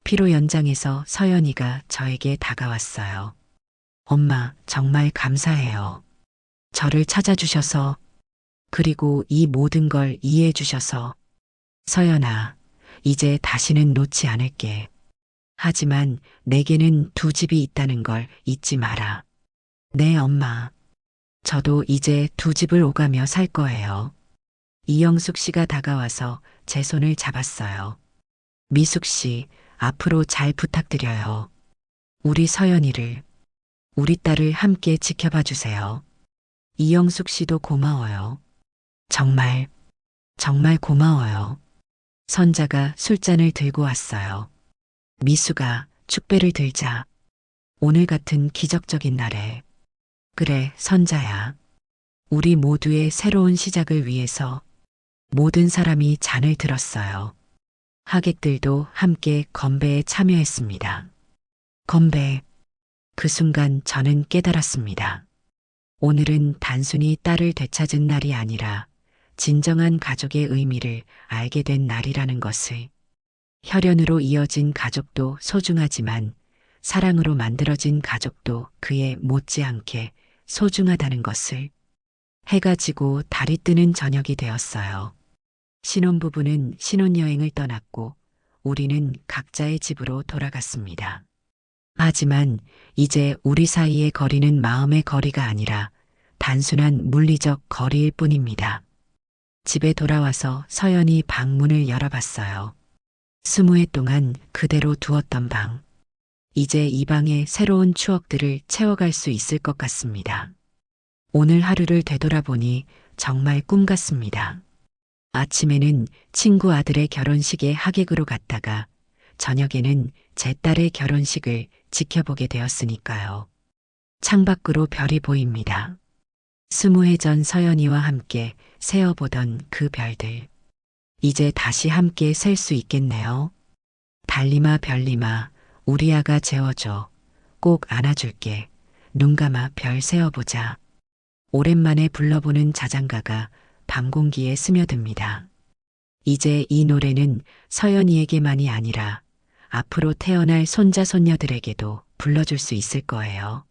피로 연장에서 서연이가 저에게 다가왔어요. 엄마, 정말 감사해요. 저를 찾아주셔서, 그리고 이 모든 걸 이해해 주셔서. 서연아, 이제 다시는 놓지 않을게. 하지만 내게는 두 집이 있다는 걸 잊지 마라. 네, 엄마. 저도 이제 두 집을 오가며 살 거예요. 이영숙 씨가 다가와서 제 손을 잡았어요. 미숙 씨, 앞으로 잘 부탁드려요. 우리 서연이를, 우리 딸을 함께 지켜봐 주세요. 이영숙 씨도 고마워요. 정말, 정말 고마워요. 선자가 술잔을 들고 왔어요. 미수가 축배를 들자. 오늘 같은 기적적인 날에. 그래, 선자야. 우리 모두의 새로운 시작을 위해서 모든 사람이 잔을 들었어요. 하객들도 함께 건배에 참여했습니다. 건배. 그 순간 저는 깨달았습니다. 오늘은 단순히 딸을 되찾은 날이 아니라 진정한 가족의 의미를 알게 된 날이라는 것을. 혈연으로 이어진 가족도 소중하지만 사랑으로 만들어진 가족도 그에 못지않게 소중하다는 것을. 해가 지고 달이 뜨는 저녁이 되었어요. 신혼부부는 신혼여행을 떠났고 우리는 각자의 집으로 돌아갔습니다. 하지만 이제 우리 사이의 거리는 마음의 거리가 아니라 단순한 물리적 거리일 뿐입니다. 집에 돌아와서 서연이 방문을 열어봤어요. 20해 동안 그대로 두었던 방. 이제 이 방에 새로운 추억들을 채워갈 수 있을 것 같습니다. 오늘 하루를 되돌아보니 정말 꿈 같습니다. 아침에는 친구 아들의 결혼식에 하객으로 갔다가 저녁에는 제 딸의 결혼식을 지켜보게 되었으니까요. 창밖으로 별이 보입니다. 20해 전 서연이와 함께 세어보던 그 별들. 이제 다시 함께 셀 수 있겠네요. 달리마 별리마 우리 아가 재워줘. 꼭 안아줄게. 눈 감아 별 세어보자. 오랜만에 불러보는 자장가가 밤 공기에 스며듭니다. 이제 이 노래는 서연이에게만이 아니라 앞으로 태어날 손자 손녀들에게도 불러줄 수 있을 거예요.